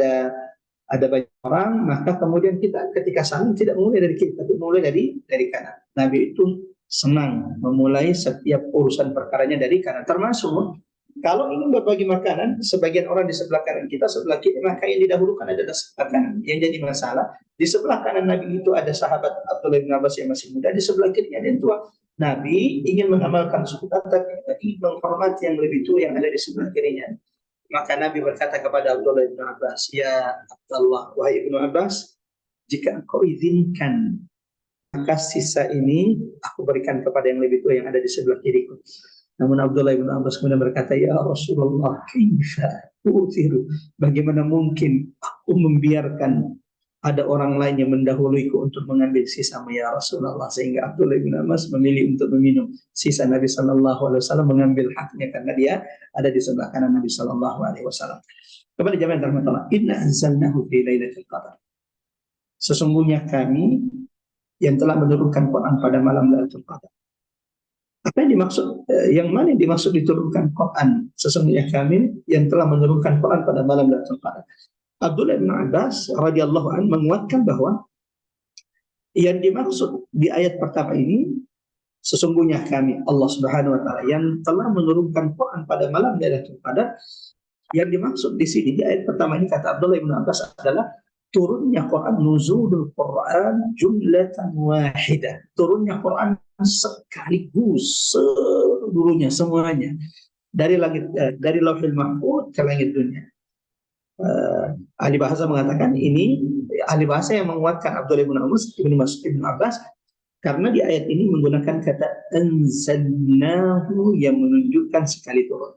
ada banyak orang, maka kemudian kita ketika salam tidak mulai dari kiri, tapi mulai dari kanan. Nabi itu senang memulai setiap urusan perkaranya dari kanan, termasuk kalau ingin berbagi makanan, sebagian orang di sebelah kanan kita, sebelah kiri, maka yang didahulukan adalah sebelah kanan. Yang jadi masalah, di sebelah kanan Nabi itu ada sahabat Abdullah bin Abbas yang masih muda, di sebelah kiri ada yang tua. Nabi ingin mengamalkan sunnah, tapi menghormati yang lebih tua yang ada di sebelah kirinya. Maka Nabi berkata kepada Abdullah bin Abbas, "Ya Abdullah, wahai Ibnu Abbas, jika engkau izinkan, maka sisa ini aku berikan kepada yang lebih tua yang ada di sebelah kiriku." Namun Abdullah bin Abbas kemudian berkata, "Ya Rasulullah, kaifa utiru? Bagaimana mungkin aku membiarkan ada orang lain yang mendahuluiku untuk mengambil sisa ya Rasulullah?" Sehingga Abdullah bin Abbas memilih untuk meminum sisa Nabi Sallallahu Alaihi Wasallam, mengambil haknya karena dia ada di sebelah kanan Nabi Sallallahu Alaihi Wasallam. Kembali jamaah rahmatullah, inna anzalnahu fi lailatul qadar. Sesungguhnya kami yang telah menurunkan Quran pada malam Lailatul Qadar. Apa yang dimaksud? Yang mana yang dimaksud diturunkan Quran? Sesungguhnya kami yang telah menurunkan Quran pada malam Lailatul Qadar. Abdullah bin Abbas radhiyallahu anhu menguatkan bahwa yang dimaksud di ayat pertama ini, sesungguhnya kami Allah Subhanahu wa taala yang telah menurunkan Quran pada malam Lailatul Qadar. Yang dimaksud di sini di ayat pertama ini, kata Abdullah bin Abbas, adalah turunnya Quran, nuzulul Quran jumlatan wahidah. Turunnya Quran sekaligus seluruhnya, semuanya, dari langit, dari Lauhul Mahfuz ke langit dunia. Ahli bahasa mengatakan ini, ahli bahasa yang menguatkan Abdullah bin Abbas, karena di ayat ini menggunakan kata anzalnahu yang menunjukkan sekali turun.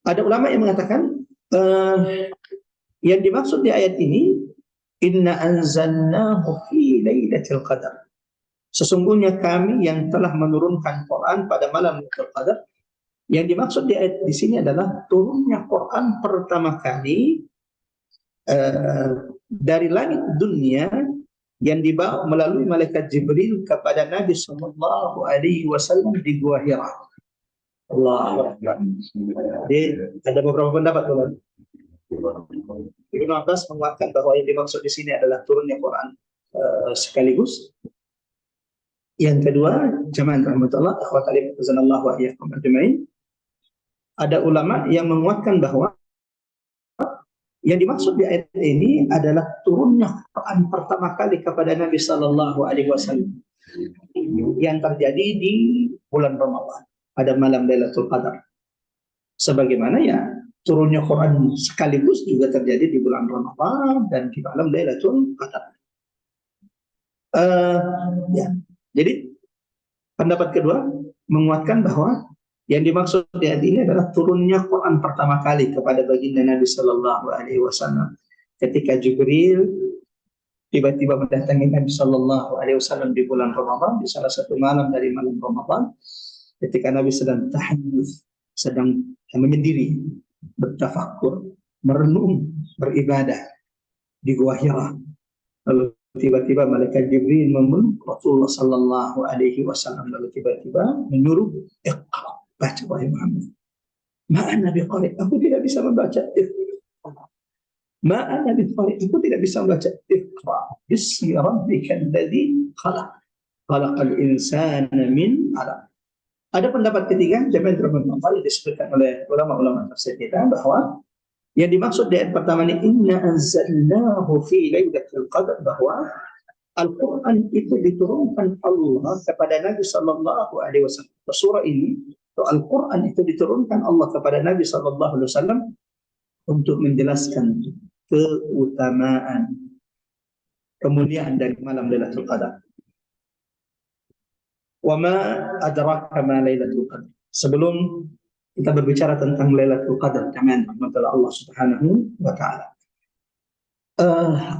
Ada ulama yang mengatakan yang dimaksud di ayat ini, inna anzalnahu fi lailatul qadar. Sesungguhnya kami yang telah menurunkan Quran pada malam Lailatul Qadar. Yang dimaksud di ayat di sini adalah turunnya Quran pertama kali dari langit dunia yang dibawa melalui malaikat Jibril kepada Nabi Sallallahu Alaihi Wasallam di Gua Hira. Allah. Jadi ada beberapa pendapat, teman. Ibnu Abbas menguatkan bahwa yang dimaksud di sini adalah turunnya Quran sekaligus. Yang kedua, jamaah rahmatullah, akhwati fillah wa iyyakum ajmain. Ada ulama yang menguatkan bahwa yang dimaksud di ayat ini adalah turunnya Quran pertama kali kepada Nabi Sallallahu Alaihi Wasallam yang terjadi di bulan Ramadan pada malam Lailatul Qadar. Sebagaimana ya turunnya Quran sekaligus juga terjadi di bulan Ramadan dan di malam Lailatul Qadar. Ya. Jadi pendapat kedua menguatkan bahwa yang dimaksud di ayat ini adalah turunnya Quran pertama kali kepada baginda Nabi Sallallahu Alaihi Wasallam ketika Jibril tiba-tiba mendatangi Nabi Sallallahu Alaihi Wasallam di bulan Ramadan, di salah satu malam dari malam Ramadan, ketika Nabi sedang tahajud, sedang menyendiri, bertafakur, merenung, beribadah di Gua Hira. Lalu tiba-tiba malaikat Jibril memeluk Rasulullah Sallallahu Alaihi Wasallam, lalu tiba-tiba menyuruh, "Iqra, baca wahai Muhammad." Ma'ana biqari, aku tidak bisa membaca. Ma'ana biqari, aku tidak bisa membaca. Iqra bismi rabbikal ladzi khalaq, khalaqal insana min 'alaq. Ada pendapat ketiga, jamaah yang disebutkan oleh ulama-ulama tafsir kita, bahwa yang dimaksud di ayat pertama ini, inna anzalnahu fi lailatul qadar, bahwa Al-Quran itu diturunkan Allah kepada Nabi Sallallahu Alaihi Wasallam. Surah ini, Al-Quran itu diturunkan Allah kepada Nabi Sallallahu Alaihi Wasallam untuk menjelaskan keutamaan, kemuliaan dari malam Lailatul Qadar. Wa ma adraka ma Lailatul Qadar. Sebelum kita berbicara tentang Lailatul Qadar, teman Allah Subhanahu wa taala.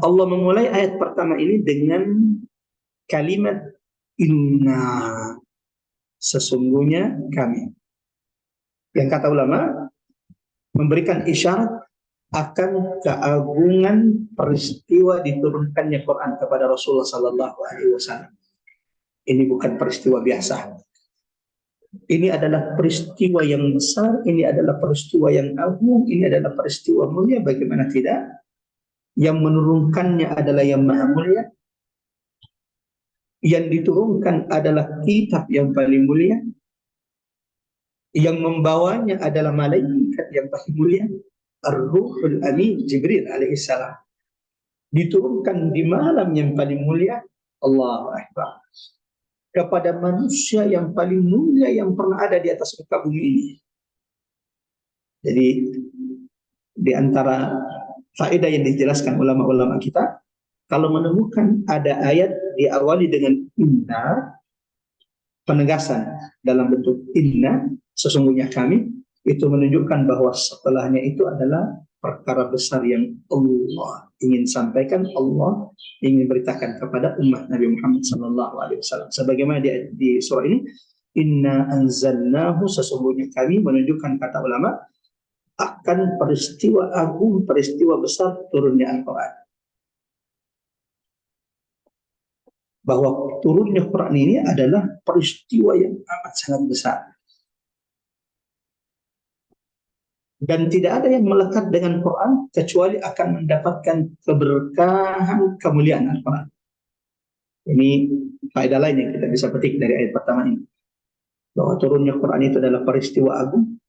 Allah memulai ayat pertama ini dengan kalimat Inna, sesungguhnya kami. Yang kata ulama memberikan isyarat akan keagungan peristiwa diturunkannya Quran kepada Rasulullah Sallallahu Alaihi Wasallam. Ini bukan peristiwa biasa. Ini adalah peristiwa yang besar. Ini adalah peristiwa yang agung. Ini adalah peristiwa mulia. Bagaimana tidak? Yang menurunkannya adalah yang maha mulia. Yang diturunkan adalah kitab yang paling mulia. Yang membawanya adalah malaikat yang paling mulia. Ar-Ruhul Amin, Jibril alaihissalam. Diturunkan di malam yang paling mulia. Allahu Akbar. Kepada manusia yang paling mulia yang pernah ada di atas muka bumi ini. Jadi di antara faedah yang dijelaskan ulama-ulama kita, kalau menemukan ada ayat diawali dengan inna, penegasan dalam bentuk inna, sesungguhnya kami, itu menunjukkan bahwa setelahnya itu adalah perkara besar yang Allah ingin sampaikan, Allah ingin beritakan kepada umat Nabi Muhammad SAW. Sebagaimana di surah ini, inna anzalnahu, sesungguhnya kami, menunjukkan kata ulama akan peristiwa agung, peristiwa besar turunnya Al-Quran. Bahwa turunnya Quran ini adalah peristiwa yang amat sangat besar. Dan tidak ada yang melekat dengan Quran kecuali akan mendapatkan keberkahan, kemuliaan Al-Quran. Ini faedah lain yang kita bisa petik dari ayat pertama ini. Bahwa turunnya Quran itu adalah peristiwa agung.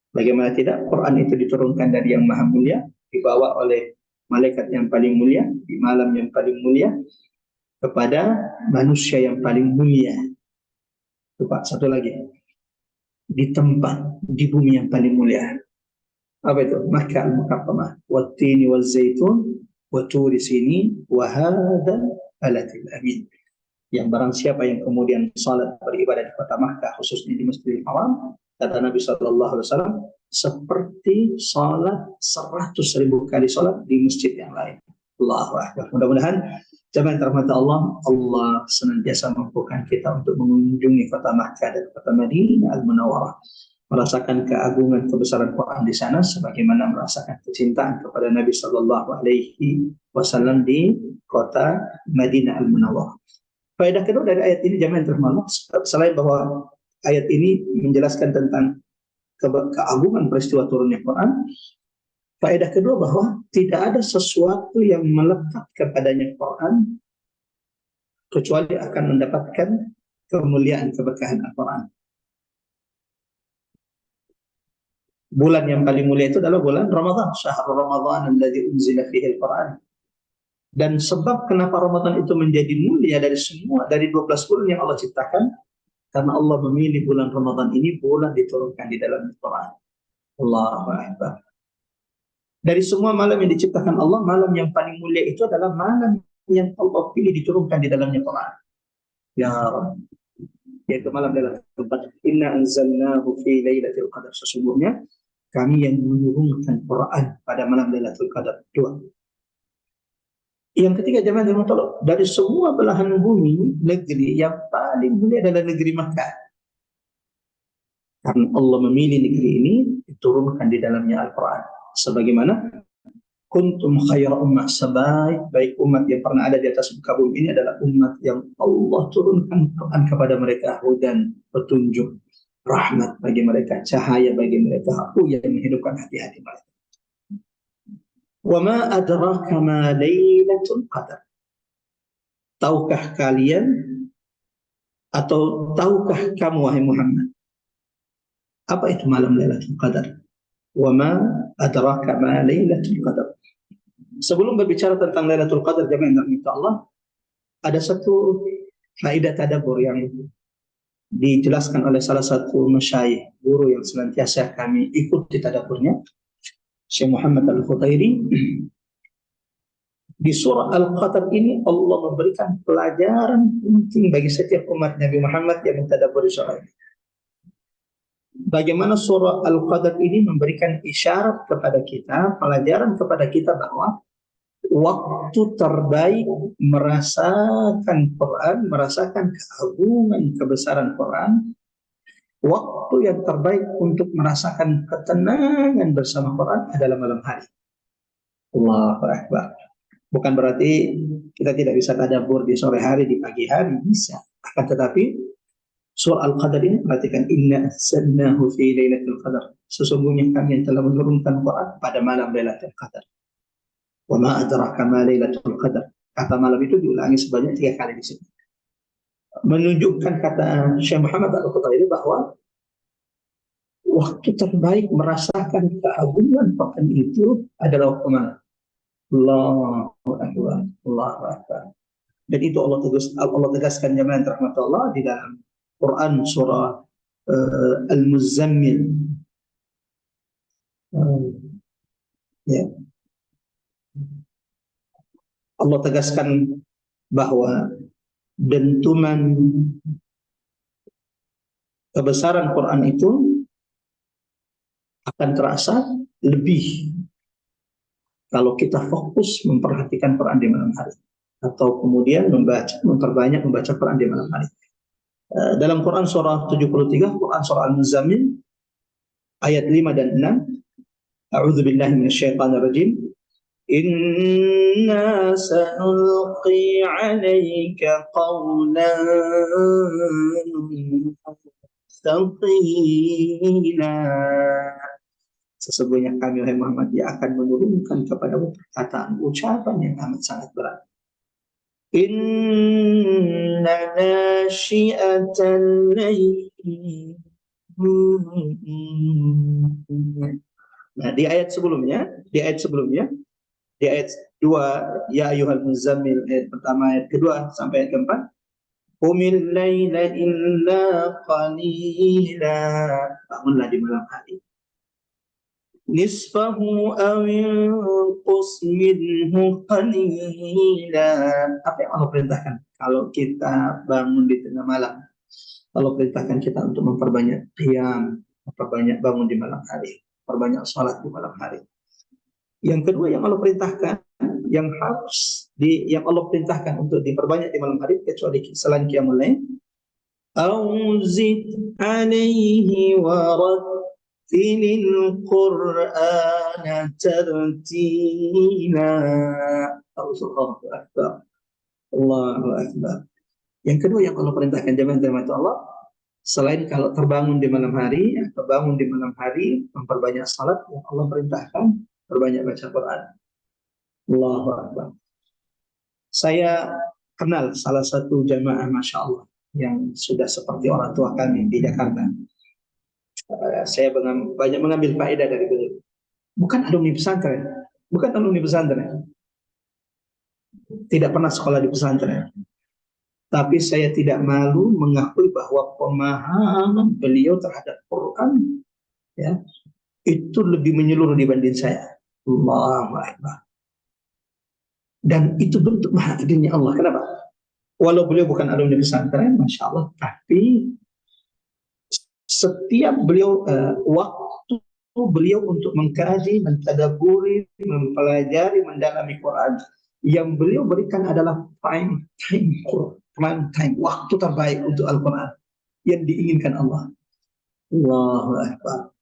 Bagaimana tidak, Quran itu diturunkan dari yang maha mulia, dibawa oleh malaikat yang paling mulia, di malam yang paling mulia, kepada manusia yang paling mulia. Itu Pak, satu lagi. Di tempat, di bumi yang paling mulia. Apa itu? Makkah al-Mukarramah, wat-tini waz-zaitun, wa turi sinin, wa hadzal baladil amin. Yang barang siapa yang kemudian salat beribadah di kota Makkah, khususnya di Masjidil Haram, kata Nabi Sallallahu Alaihi Wasallam, seperti salat 100.000 kali salat di masjid yang lain. Allahu Akbar. Mudah-mudahan jemaah yang terhormat Allah senantiasa mampukan kita untuk mengunjungi kota Makkah dan kota Madinah Al-Munawwarah, merasakan keagungan kebesaran Quran di sana, sebagaimana merasakan kecintaan kepada Nabi Sallallahu Alaihi Wasallam di kota Madinah Al-Munawwarah. Faedah kedua dari ayat ini, jemaah yang terhormat Allah, selain bahwa ayat ini menjelaskan tentang keagungan peristiwa turunnya Quran, faedah kedua bahwa tidak ada sesuatu yang melekat kepadanya Quran kecuali akan mendapatkan kemuliaan, keberkahan Al-Quran. Bulan yang paling mulia itu adalah bulan Ramadan, syahrul Ramadan alladzi unzila fihi al-Quran. Dan sebab kenapa Ramadan itu menjadi mulia dari 12 bulan yang Allah ciptakan, karena Allah memilih bulan Ramadan ini bulan diturunkan di dalam Al-Quran. Allahu Akbar. Dari semua malam yang diciptakan Allah, malam yang paling mulia itu adalah malam yang Allah pilih diturunkan di dalamnya Quran. Ya Rabb. Yaitu malam Lailatul Qadar. Inna anzalnahu fi lailatul qadar. Sesungguhnya kami yang menurunkan Quran pada malam Lailatul Qadar. Dua. Yang ketiga, jemaah yang dirahmati, dari semua belahan bumi, negeri yang paling mulia adalah negeri Makkah. Karena Allah memilih negeri ini diturunkan di dalamnya Al-Quran. Sebagaimana kuntum khaira ummah, sebaik umat yang pernah ada di atas muka bumi ini adalah umat yang Allah turunkan Quran kepada mereka, hudan, petunjuk, rahmat bagi mereka, cahaya bagi mereka, aku yang menghidupkan hati-hati mereka. Wa ma adraka ma lailatul qadar. Tahukah kalian atau tahukah kamu wahai Muhammad apa itu malam Lailatul Qadar? Wa ma adraka ma lailatul qadar. Sebelum berbicara tentang Lailatul Qadar, jemaah yang dirahmati Allah, ada satu faedah tadabbur yang dijelaskan oleh salah satu masyayikh, guru yang senantiasa kami ikuti tadabburnya, Syekh Muhammad Al-Khutairi. Di surah Al-Qadar ini Allah memberikan pelajaran penting bagi setiap umat Nabi Muhammad yang mentadabburi surah ini. Bagaimana surah Al-Qadar ini memberikan isyarat kepada kita, pelajaran kepada kita bahwa waktu terbaik merasakan Quran, merasakan keagungan kebesaran Quran, waktu yang terbaik untuk merasakan ketenangan bersama Quran adalah malam hari. Allahu Akbar. Bukan berarti kita tidak bisa tadabbur di sore hari, di pagi hari, bisa. Akan tetapi surah Al-Qadar ini perhatikan, inna anzalnahu fi lailatul qadar. Sesungguhnya kami yang telah menurunkan Quran pada malam Lailatul Qadar. Wa ma adraka ma lailatul qadar. Kata malam itu diulangi sebanyak 3 kali di sini. Menunjukkan kata Syekh Muhammad Al-Qutaibi bahwa waktu terbaik merasakan keagungan Quran itu adalah waktu malam. Allahu Akbar, Allahu Akbar. Dan itu Allah tegaskan jemaah rahmatullah di dalam Quran surah Al-Muzammil. Ya. Allah tegaskan bahwa dentuman kebesaran Quran itu akan terasa lebih kalau kita fokus memperhatikan Quran di malam hari, atau kemudian memperbanyak membaca Quran di malam hari. Dalam Quran surah 73, Quran surah Al-Muzammil ayat 5 dan 6, A'udzubillahi minasyaitonirrajim. Inna sanulqi 'alaika qawlan thaqila. Sesungguhnya kami wahai Muhammad akan menurunkan kepadamu perkataan ucapan yang amat sangat berat. Inna nasyi'atal layli. Nah, di ayat sebelumnya, di ayat 2, ya ayyuhal muzammil, ayat pertama, ayat kedua sampai ayat keempat, qumil laila illa qalila. Bangunlah di malam hari. Nisfahu awinqus minhu qalila. Apa yang Allah perintahkan? Kalau kita bangun di tengah malam, Allah perintahkan kita untuk memperbanyak qiyam, memperbanyak bangun di malam hari, memperbanyak salat di malam hari. Yang kedua yang Allah perintahkan, yang Allah perintahkan untuk diperbanyak di malam hari, kecuali selain qiyamul lail, auzid alaihi warattilil qur'ana tartila. Allahu akbar, Allahu akbar. Yang kedua yang Allah perintahkan jemaah Allah, selain kalau terbangun di malam hari atau bangun di malam hari, memperbanyak salat, yang Allah perintahkan berbanyak baca Quran. Allahu akbar. Saya kenal salah satu jamaah Masya Allah yang sudah seperti orang tua kami di Jakarta. Saya banyak mengambil faedah dari beliau. Bukan alumni pesantren, tidak pernah sekolah di pesantren, tapi saya tidak malu mengakui bahwa pemahaman beliau terhadap Quran, ya, itu lebih menyeluruh dibanding saya. Allahu akbar. Dan itu bentuk maha adilnya Allah. Kenapa? Walau beliau bukan alumni pesantren, Masya Allah, tapi setiap beliau waktu beliau untuk mengkaji, mentadaburi, mempelajari, mendalami Quran, yang beliau berikan adalah time, waktu terbaik untuk Al-Quran yang diinginkan Allah. Allahu Akbar.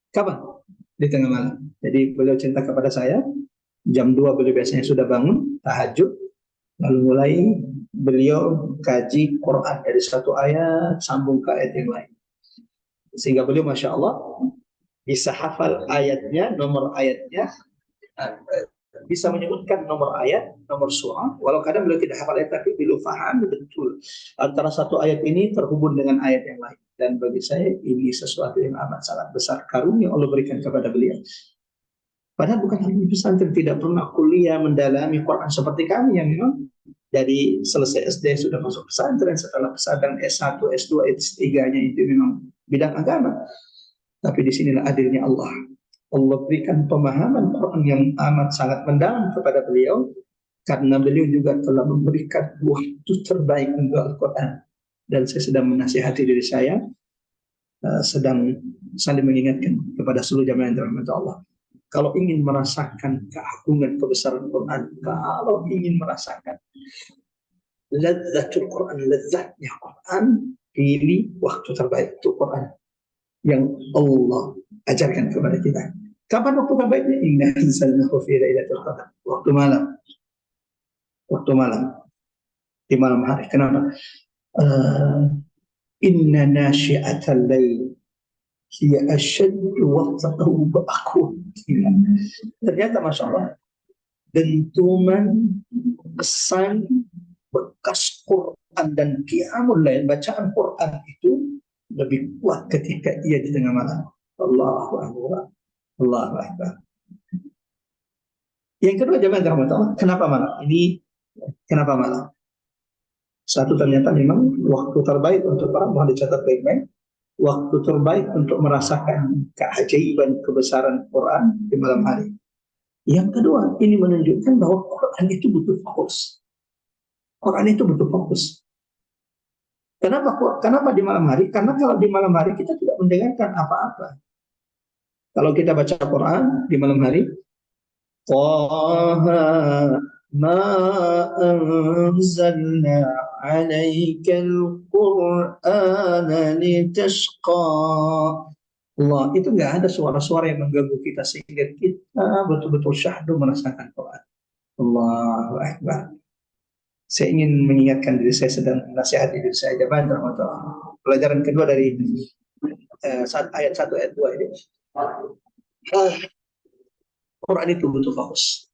Kapan? Di tengah malam. Jadi beliau cinta kepada saya. Jam 2 beliau biasanya sudah bangun, tahajud, lalu mulai beliau kaji Quran dari satu ayat sambung ke ayat yang lain. Sehingga beliau Masya Allah bisa hafal ayatnya, nomor ayatnya, bisa menyebutkan nomor ayat, nomor surah, walau kadang beliau tidak hafal ayat, tapi beliau paham betul antara satu ayat ini terhubung dengan ayat yang lain. Dan bagi saya ini sesuatu yang amat sangat besar karunia Allah berikan kepada beliau. Padahal bukan hanya pesantren, tidak pernah kuliah mendalami Quran seperti kami yang memang dari selesai SD sudah masuk pesantren, setelah pesantren S1, S2, S3-nya itu memang bidang agama. Tapi di sinilah adilnya Allah. Allah berikan pemahaman Quran yang amat sangat mendalam kepada beliau, karena beliau juga telah memberikan waktu terbaik untuk Al-Quran. Dan saya sedang menasihati diri saya, sedang saling mengingatkan kepada seluruh jamaah yang dirahmati Allah. Kalau ingin merasakan keagungan kebesaran Quran, kalau ingin merasakan ladzatul Quran, lezatnya Quran, pilih waktu terbaik itu Quran yang Allah ajarkan kepada kita. Kapan waktu terbaiknya? Inna anzalnahu fi lailatul qadar. Waktu malam. Waktu malam. Di malam hari. Kenapa? Inna nasyi'atal lail hiya asyaddu wat'an wa aqwa. Ternyata Masya Allah, dentuman, pesan, bekas Quran dan qiyamul lail, bacaan Quran itu lebih kuat ketika ia di tengah malam. Allahu Akbar. Allahu Akbar. Yang kedua, jemaah rahmatullah, kenapa malam? Ini kenapa malam? Satu, ternyata memang waktu terbaik untuk orang, mohon dicatat baik-baik, waktu terbaik untuk merasakan keajaiban kebesaran Quran di malam hari. Yang kedua, ini menunjukkan bahwa Quran itu butuh fokus. Quran itu butuh fokus. Kenapa di malam hari? Karena kalau di malam hari kita tidak mendengarkan apa-apa. Kalau kita baca Quran di malam hari, Taha ma anzalna alaikal Qur'ana litashqa. Allah, itu nggak ada suara-suara yang mengganggu kita sehingga kita betul-betul syahdu merasakan Quran. Allahu Akbar. Saya ingin mengingatkan diri saya, sedang menasihati diri saya. Pelajaran kedua dari ayat 1 ayat 2 ini. Quran itu butuh fokus.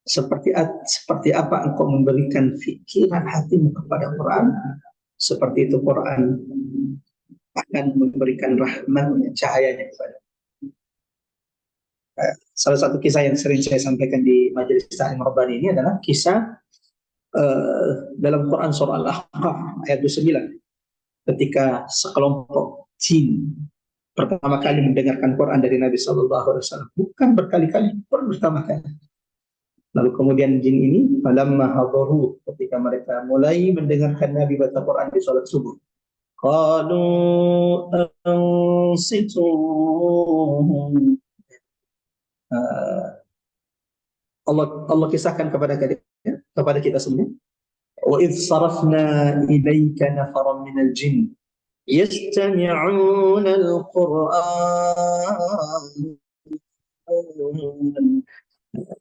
Seperti apa engkau memberikan fikiran hatimu kepada Quran, seperti itu Quran akan memberikan rahmatnya, cahayanya kepada. Salah satu kisah yang sering saya sampaikan di majelis Ta'lim Rabbani ini adalah kisah dalam Quran surah Al-Ahqaf ayat 29, ketika sekelompok jin pertama kali mendengarkan Quran dari Nabi Sallallahu Alaihi Wasallam, bukan berkali-kali, pertama kali. Lalu kemudian jin ini, falamma hadaru, ketika mereka mulai mendengarkan Nabi baca Quran di salat subuh, qalu ansitu. Allah kisahkan kepada kita semua. Wa idh sarafna ilayka nafaran minal jin yastami'una al-Qur'an.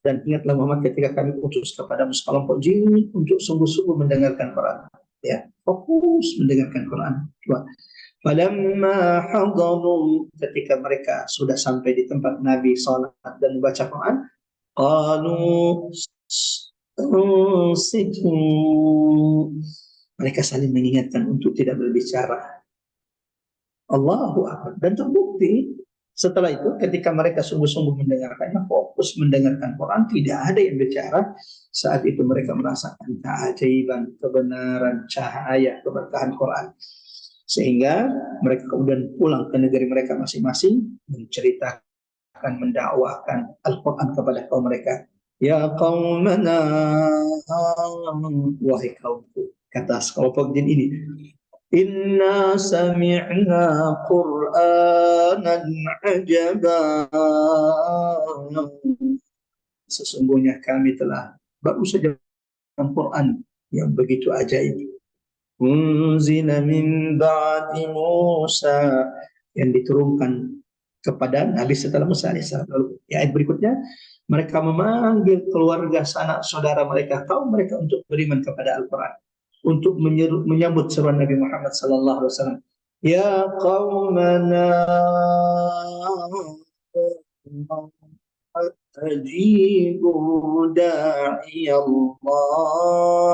Dan ingatlah Muhammad ketika kami utus kepadamu sekelompok jin untuk sungguh-sungguh mendengarkan Quran. Ya, fokus mendengarkan Quran. Falamma hadaru, ketika mereka sudah sampai di tempat Nabi salat dan membaca Quran, qalu ansitu. Mereka saling mengingatkan untuk tidak berbicara. Allahu Akbar. Dan terbukti setelah itu ketika mereka sungguh-sungguh mendengarkannya, fokus mendengarkan Quran, tidak ada yang bicara. Saat itu mereka merasakan keajaiban, kebenaran, cahaya, keberkahan Quran. Sehingga mereka kemudian pulang ke negeri mereka masing-masing, menceritakan, mendakwakan Al-Quran kepada kaum mereka. Ya qaumana, wahai kaumku, kata sekelompok jin ini, inna sami'na Qur'anan ajaba. Sesungguhnya kami telah baru saja Al-Quran yang begitu ajaib. Unzila min ba'di Musa, yang diturunkan kepada Nabi setelah Musa alaihissalam. Lalu ayat berikutnya, mereka memanggil keluarga, sanak saudara mereka, kaum mereka untuk beriman kepada Al-Quran, untuk menyambut seruan Nabi Muhammad sallallahu alaihi wasallam. Ya qaumana ajibu da'i Allah.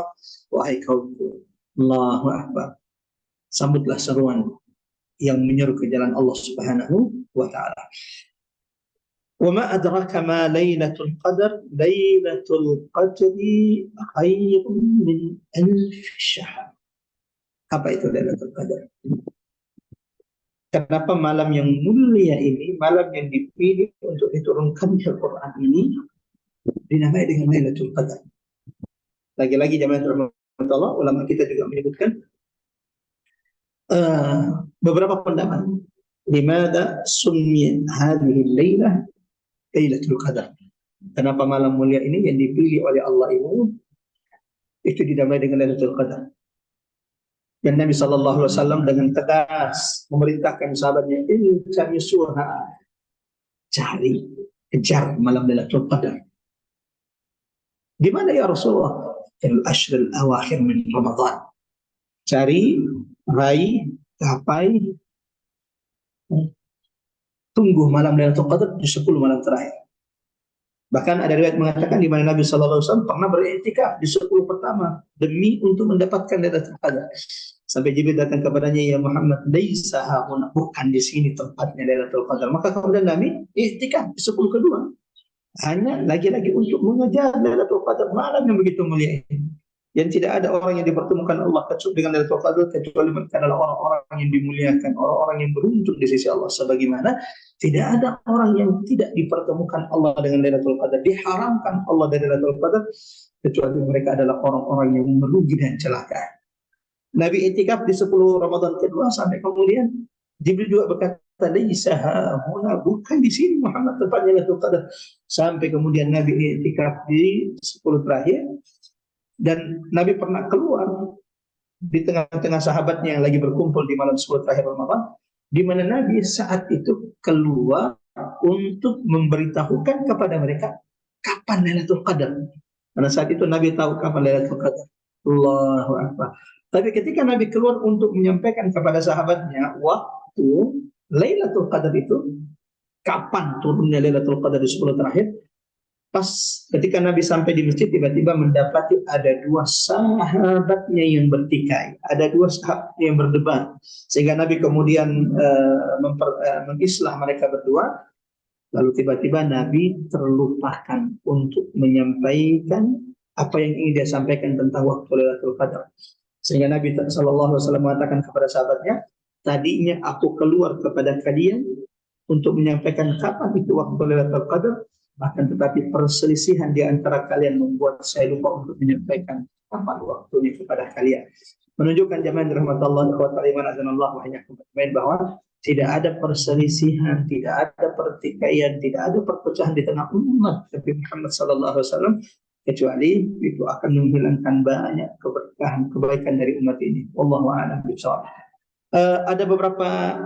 Wahai kaumku, Allahu Akbar, sambutlah seruan yang menyeru ke jalan Allah Subhanahu wa taala. Wa ma adraka ma lailatul qadar, lailatul qadri khairun min alf syahr. Apa itu lailatul qadar? Kenapa malam yang mulia ini, malam yang dipilih untuk diturunkannya Al-Quran ini dinamai dengan lailatul qadar? Lagi-lagi jamaah Allah, ulama kita juga menyebutkan beberapa pendapat. Limada summiyat hadhihi lailah Lailatul Qadar. Kenapa malam mulia ini yang dipilih oleh Allah itu dinamai dengan Lailatul Qadar. Dan Nabi Shallallahu Alaihi Wasallam dengan tegas memerintahkan sahabatnya, ini kami suha, cari, kejar malam Lailatul Qadar. Di mana ya Rasulullah? Al-ashrul awakhir min Ramadan. Cari, raih, capai, tunggu malam Lailatul Qadar di 10 malam terakhir. Bahkan ada riwayat mengatakan di mana Nabi Shallallahu Alaihi Wasallam pernah beriktikaf di 10 pertama demi untuk mendapatkan Lailatul Qadar. Sampai Jibril datang kepadanya, ya Muhammad, laisa hauna, bukan di sini tempatnya Lailatul Qadar. Maka kemudian Nabi iktikaf di 10 kedua. Hanya lagi-lagi untuk mengejar Lailatul Qadar malam yang begitu mulia ini. Yang tidak ada orang yang dipertemukan Allah kecuali dengan Lailatul Qadar kecuali mereka adalah orang-orang yang dimuliakan, orang-orang yang beruntung di sisi Allah. Sebagaimana tidak ada orang yang tidak dipertemukan Allah dengan Lailatul Qadar, diharamkan Allah dari Lailatul Qadar kecuali mereka adalah orang-orang yang merugi dan celaka. Nabi itikaf di 10 Ramadan kedua sampai kemudian Jibril juga berkata, laisa hauna, bukan di sini Muhammad tempatnya Lailatul Qadar. Sampai kemudian Nabi itikaf di 10 terakhir. Dan Nabi pernah keluar di tengah-tengah sahabatnya yang lagi berkumpul di malam 10 terakhir Ramadan, di mana Nabi saat itu keluar untuk memberitahukan kepada mereka kapan Lailatul Qadar. Karena saat itu Nabi tahu kapan Lailatul Qadar. Allahu Akbar. Tapi ketika Nabi keluar untuk menyampaikan kepada sahabatnya waktu Lailatul Qadar itu, kapan turunnya Lailatul Qadar di 10 terakhir, pas ketika Nabi sampai di masjid, tiba-tiba mendapati ada 2 sahabatnya yang bertikai, ada 2 sahabat yang berdebat, sehingga Nabi kemudian mengislah mereka berdua. Lalu tiba-tiba Nabi terlupakan untuk menyampaikan apa yang ingin dia sampaikan tentang waktu Lailatul Qadar, sehingga Nabi Shallallahu Alaihi Wasallam mengatakan kepada sahabatnya, tadinya aku keluar kepada kalian untuk menyampaikan kapan itu waktu Lailatul Qadar, bahkan tetapi perselisihan di antara kalian membuat saya lupa untuk menyampaikan kapan waktunya kepada kalian. Menunjukkan jamaah rahmat Allah wa ta'ala bahwa tidak ada perselisihan, tidak ada pertikaian, tidak ada perpecahan di tengah umat Nabi Muhammad sallallahu alaihi wasallam kecuali itu akan menghilangkan banyak keberkahan kebaikan dari umat ini. Wallahu a'lam bishawab. Ada beberapa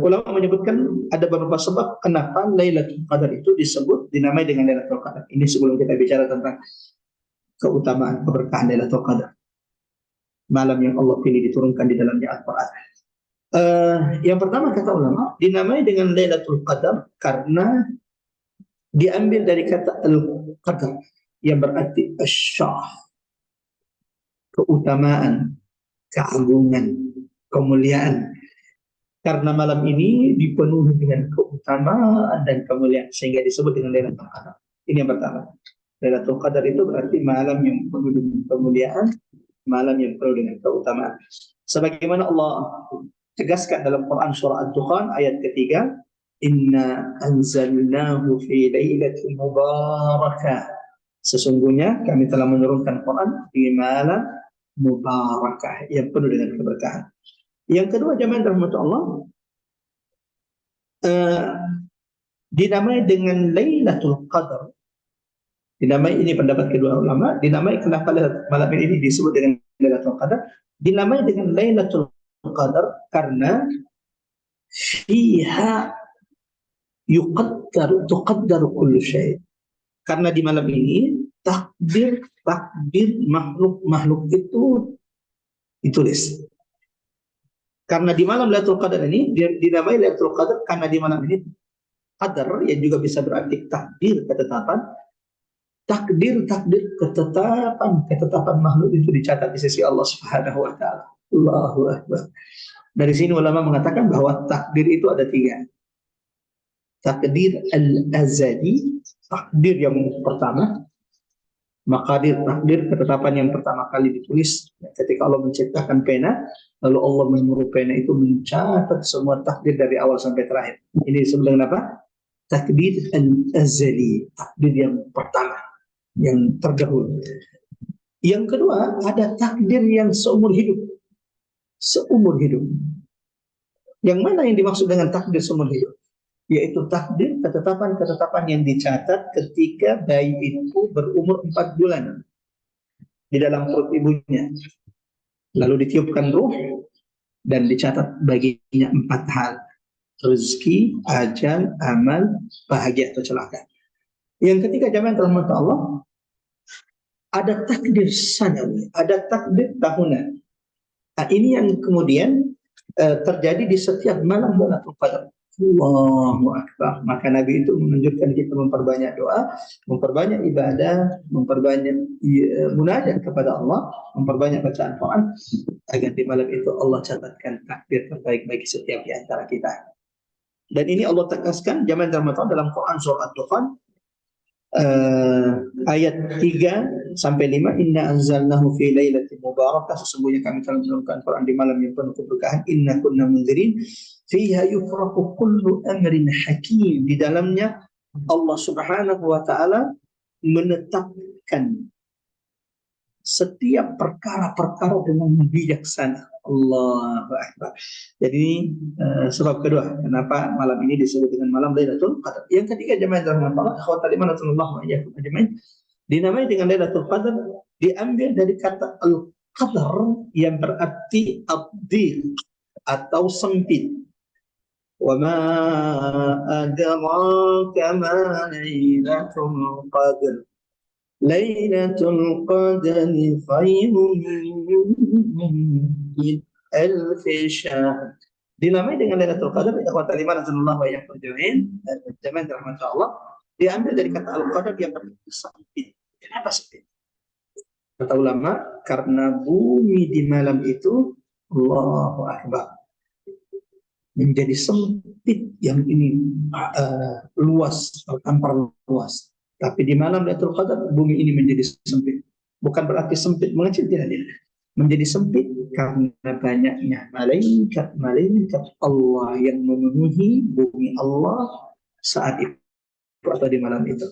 ulama menyebutkan ada beberapa sebab kenapa Lailatul Qadar itu disebut dinamai dengan Lailatul Qadar. Ini sebelum kita bicara tentang keutamaan keberkahan Lailatul Qadar, malam yang Allah pilih diturunkan di dalamnya Al-Quran. Yang pertama kata ulama, dinamai dengan Lailatul Qadar karena diambil dari kata Al-Qadar yang berarti asyah, keutamaan, keagungan, kemuliaan. Karena malam ini dipenuhi dengan keutamaan dan kemuliaan sehingga disebut dengan Lailatul Qadar. Ini yang pertama. Lailatul Qadar itu berarti malam yang penuh dengan kemuliaan, malam yang penuh dengan keutamaan. Sebagaimana Allah tegaskan dalam Quran surah Ad-Dukhan ayat ketiga, Inna anzalnahu fi lailatul mubarakah. Sesungguhnya kami telah menurunkan Quran di malam mubarakah yang penuh dengan keberkahan. Yang kedua, jamaah rahmat Allah, dinamai dengan Lailatul Qadar. Dinamai, ini pendapat kedua ulama, dinamai kenapa malam ini disebut dengan Lailatul Qadar? Dinamai dengan Lailatul Qadar karena fiha tuqaddaru kullu syai'. Karena di malam ini takdir makhluk itu ditulis. Karena di malam Lailatul Qadar ini dinamai Lailatul Qadar karena di malam ini qadar yang juga bisa berarti takdir, ketetapan. Ketetapan makhluk itu dicatat di sisi Allah Subhanahu wa taala. Allahu Akbar. Dari sini ulama mengatakan bahwa takdir itu ada 3. Takdir al-azali, takdir yang pertama. Takdir ketetapan yang pertama kali ditulis ketika Allah menciptakan pena, lalu Allah menyuruh pena itu mencatat semua takdir dari awal sampai terakhir. Ini disebut dengan apa? Takdir al-azali, takdir yang pertama, yang terdahulu. Yang kedua, ada takdir yang seumur hidup. Seumur hidup. Yang mana yang dimaksud dengan takdir seumur hidup? yaitu takdir, ketetapan-ketetapan yang dicatat ketika bayi itu berumur 4 bulan di dalam perut ibunya. Lalu ditiupkan ruh dan dicatat baginya 4 hal: rezeki, ajal, amal, bahagia atau celaka. Yang ketiga, jamaah rahmat Allah, ada takdir sanawi, ada takdir tahunan. Nah, ini yang kemudian terjadi di setiap malam Lailatul Qadar. Allahu Akbar. Maka Nabi itu menunjukkan kita memperbanyak doa, memperbanyak ibadah, memperbanyak munajat kepada Allah, memperbanyak bacaan Quran, agar di malam itu Allah catatkan takdir terbaik bagi setiap di antara kita. Dan ini Allah tegaskan jamaah Ramadan dalam Quran surah Ad-Dukhan ayat 3 sampai 5, inna anzalnahu fi lailatin mubarakah, sesungguhnya kami telah menurunkan Quran di malam yang penuh keberkahan, inna kunna munzirin fiha yufraqu kullu amrin hakim, di dalamnya Allah Subhanahu wa taala menetapkan setiap perkara-perkara dengan bijaksana. Allahu Akbar. Jadi sebab kedua kenapa malam ini disebut dengan malam Lailatul Qadar. Yang ketiga, jemaah rahmatullah akhwat imanatullah wa iyyakum ajmain, dinamai dengan Lailatul Qadar diambil dari kata al-qadar yang berarti abdil atau sempit. Wa ma adraka ma Lailatul Qadar. Lailatul Qadri khairun min alfi syahr. Dinamai dengan Lailatul Qadar, ikhwatal iman azanullah wa iyyakum ajmain, jamaah rahmatullah Allah, diambil dari kata al-qadar yang berarti sempit. Kenapa sempit? Kata ulama, karena bumi di malam itu, Allahu Akbar, menjadi sempit, yang ini luas, tertampar luas. Tapi di malam Lailatul Qadar bumi ini menjadi sempit. Bukan berarti sempit mengecil, tidak. Menjadi sempit karena banyaknya malaikat Allah yang memenuhi bumi Allah saat itu atau di malam itu.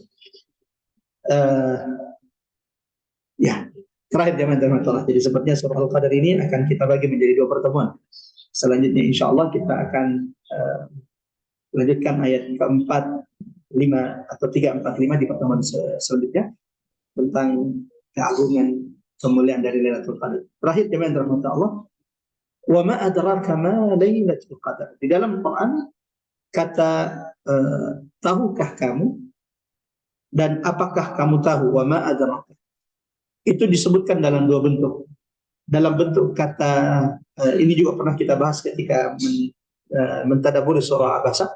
Ya, terakhir jemaah Allah. Jadi sepertinya surah Al-Qadar ini akan kita bagi menjadi 2 pertemuan. Selanjutnya insya Allah kita akan lanjutkan ayat keempat, 5 atau 3, 4, 5 di pertemuan selanjutnya tentang keagungan kemuliaan dari Lailatul Qadar. Terakhir jemaah rahmat Allah, wa ma adraka ma Lailatul Qadar. Di dalam Quran kata tahukah kamu dan apakah kamu tahu, wa ma adraka, itu disebutkan dalam 2 bentuk. Dalam bentuk kata ini juga pernah kita bahas ketika mentadaburi surah Abasa.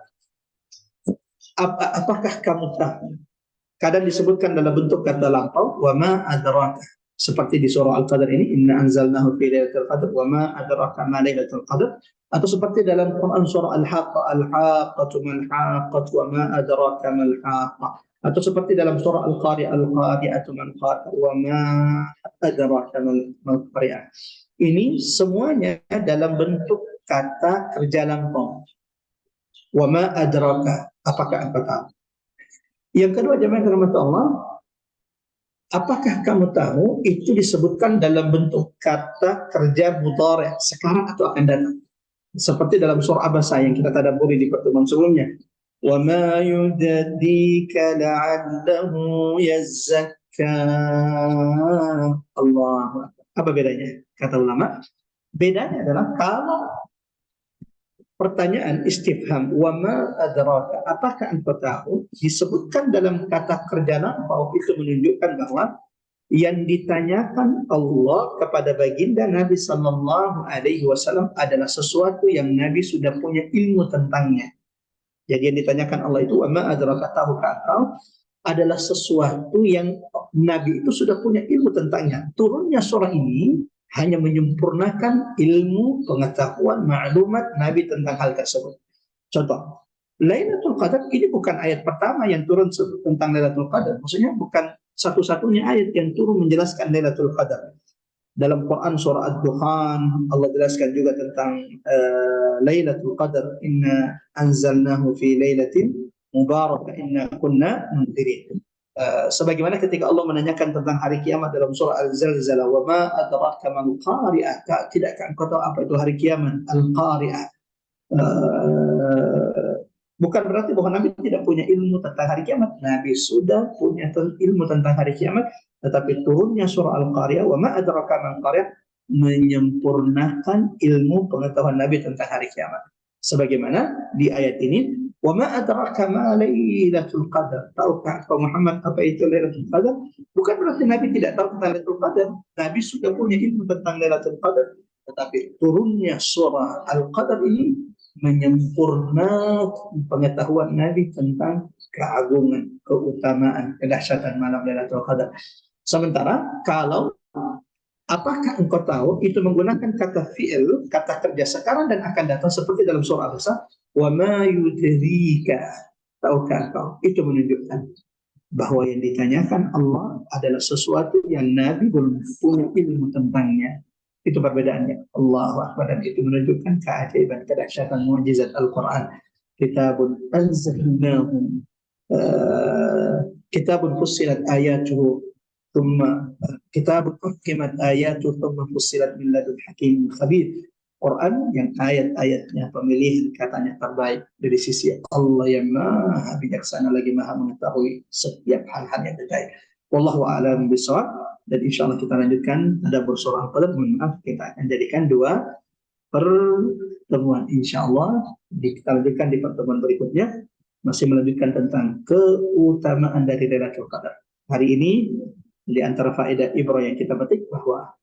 Apakah kamu tahu? Kadang disebutkan dalam bentuk kata lampau, wa ma adraka, seperti di surah Al-Qadar ini, inna anzalnahu fi lailatul qadar wa ma adraka ma lailatul qadar, atau seperti dalam Quran surah Al-Haqqah, al-haqqatu mal haqqah wa ma adraka mal haqqah, atau seperti dalam surah Al-Qari'ah, al-qari'atu mal qari'ah wa ma adraka mal qari'ah. Ini semuanya dalam bentuk kata kerja lampau. Wa ma adraka, apakah engkau tahu? Yang kedua jemaah rahmat Allah, apakah kamu tahu, itu disebutkan dalam bentuk kata kerja mudhari', sekarang atau akan datang. Seperti dalam surah Abasa yang kita tadabburi di pertemuan sebelumnya. Wa ma yudaddika la'allahu yazzakka. Allah. Apa bedanya? Kata ulama, bedanya adalah kalau pertanyaan istifham, wa ma adraka, apakah engkau tahu, disebutkan dalam kata kerja lampau, itu menunjukkan bahwa yang ditanyakan Allah kepada baginda Nabi sallallahu alaihi wasallam adalah sesuatu yang Nabi sudah punya ilmu tentangnya. Jadi yang ditanyakan Allah itu, wa ma adraka, tahukah engkau, adalah sesuatu yang Nabi itu sudah punya ilmu tentangnya. Turunnya surah ini hanya menyempurnakan ilmu, pengetahuan, maklumat Nabi tentang hal tersebut. Contoh, Lailatul Qadar ini bukan ayat pertama yang turun tentang Lailatul Qadar. Maksudnya bukan satu-satunya ayat yang turun menjelaskan Lailatul Qadar. Dalam Quran surah Ad-Dukhan Allah jelaskan juga tentang Lailatul Qadar, inna anzalnahu fi lailatin mubarakah inna kunna munzirin. Sebagaimana ketika Allah menanyakan tentang hari kiamat dalam surah Al-Zalzalah, wa ma adraka mal qari'ah, tidakkah engkau tahu apa itu hari kiamat? Al-Qari'ah. Bukan berarti bahwa Nabi tidak punya ilmu tentang hari kiamat. Nabi sudah punya ilmu tentang hari kiamat, tetapi turunnya surah Al-Qariyah, wa ma adraka mal Qariyah, menyempurnakan ilmu pengetahuan Nabi tentang hari kiamat. Sebagaimana di ayat ini, wa ma adraka ma lailatul qadar. Tahukah kau Muhammad apa itu Lailatul Qadar? Bukan berarti Nabi tidak tahu tentang Lailatul Qadar. Nabi sudah punya ilmu tentang Lailatul Qadar, tetapi turunnya surah Al-Qadar ini menyempurnakan pengetahuan Nabi tentang keagungan, keutamaan, kedahsyatan malam Lailatul Qadar. Sementara kalau apakah engkau tahu itu menggunakan kata fi'il, kata kerja sekarang dan akan datang seperti dalam surah Al-Baqarah, wa ma yudrika, tahukah engkau? Itu menunjukkan bahwa yang ditanyakan Allah adalah sesuatu yang Nabi belum punya ilmu tentangnya. Itu perbedaannya. Allahu Akbar. Dan itu menunjukkan keajaiban, kedahsyatan mukjizat Al-Quran. Kitabun anzalnahu, kitabun fussilat ayatuhu, thumma kitabun uhkimat ayatuhu, thumma fussilat min ladun hakim khabir. Quran yang ayat-ayatnya pemilihan katanya terbaik dari sisi Allah yang maha bijaksana lagi maha mengetahui setiap hal-hal yang terbaik. Wallahu a'lam bishawab. Dan insya Allah kita lanjutkan ada bersurah Al-Qadar. Mohon maaf, kita akan jadikan 2 pertemuan insya Allah. Kita lanjutkan di pertemuan berikutnya, masih melanjutkan tentang keutamaan dari Lailatul Qadar. Hari ini di antara faedah ibrah yang kita petik bahwa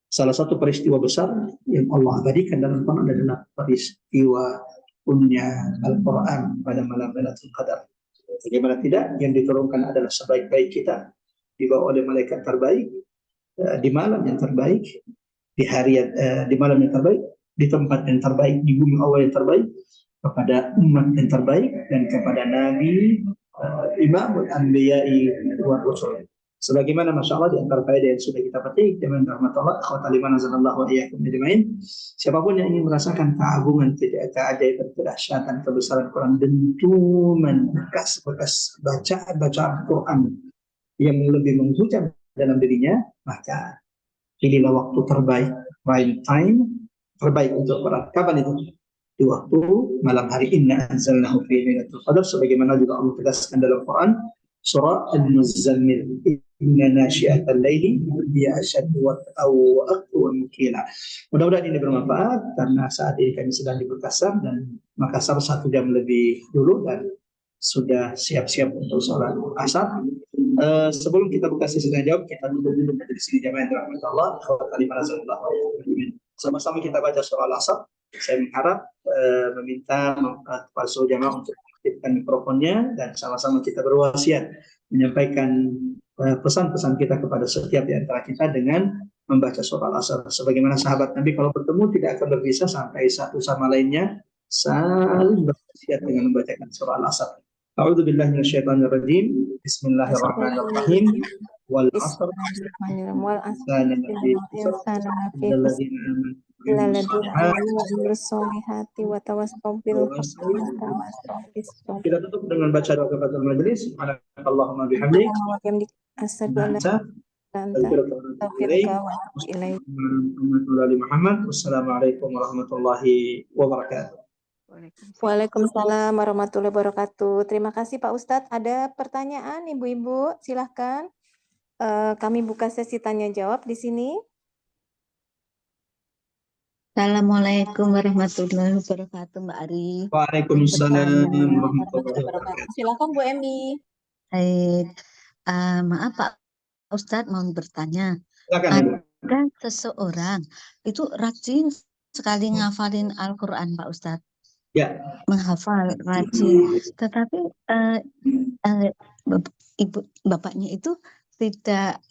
salah satu peristiwa besar yang Allah abadikan dalam Quran adalah peristiwa punya Al-Quran pada malam Lailatul Qadar. Bagaimana tidak, yang diturunkan adalah sebaik-baik kita, dibawa oleh malaikat terbaik, di malam yang terbaik, di hari di malam yang terbaik, di tempat yang terbaik, di bumi Allah yang terbaik, kepada umat yang terbaik, dan kepada Nabi, Imamul Anbiya'i wa Rasul. Sebagaimana Masya Allah di antara faedah yang sudah kita petik dengan rahmat Allah, akhwata liman azanallahu wa iyyakum ajmain, siapapun yang ingin merasakan keagungan, keajaiban, kedahsyatan, kebesaran Quran, dentuman bekas-bekas bacaan Quran yang lebih menghujam dalam dirinya, maka pilihlah waktu terbaik, prime time terbaik untuk Quran. Kapan itu? Di waktu malam hari. Inna anzalnahu fi lailatul qadar, sebagaimana juga Allah tegaskan dalam Quran surah Al-Muzammil, inna nasyi'atal laili hiya asyaddu wat'aw wa aqwa mukila. Mudah-mudahan ini bermanfaat karena saat ini kami sedang di Makassar, dan Makassar 1 jam lebih dulu dan sudah siap-siap untuk sholat asar. Sebelum kita buka sesi tanya jawab, kita tutup dulu dari sini jamaah yang dirahmati Allah. Sama-sama kita baca surah Al-Asr. Saya mengharap meminta kepada seluruh jamaah untuk aktifkan mikrofonnya dan sama-sama kita berwasiat menyampaikan pesan-pesan kita kepada setiap di antara kita dengan membaca surah Al-Asr. Sebagaimana sahabat Nabi kalau bertemu tidak akan berpisah sampai satu sama lainnya saling berwasiat dengan membacakan surah Al-Asr. A'udzu billahi minasyaitonir rajim. Bismillahirrahmanirrahim. Wal 'asr. Wal asr. Kita tutup dengan baca doa kafaratul majelis. Allahumma bihamdik. Wassalamualaikum warahmatullahi wabarakatuh. Waalaikumsalam warahmatullahi wabarakatuh. Terima kasih Pak Ustadz. Ada pertanyaan Ibu-ibu? Silahkan. Kami buka sesi tanya jawab di sini. Assalamualaikum warahmatullahi wabarakatuh, Mbak Ari. Waalaikumsalam warahmatullahi wabarakatuh. Silakan Bu Emi. Baik, maaf Pak Ustadz mau bertanya. Silakan. Ada seseorang itu rajin sekali ngafalin Al-Quran, Pak Ustadz. Ya. Menghafal rajin, tetapi bapaknya itu tidak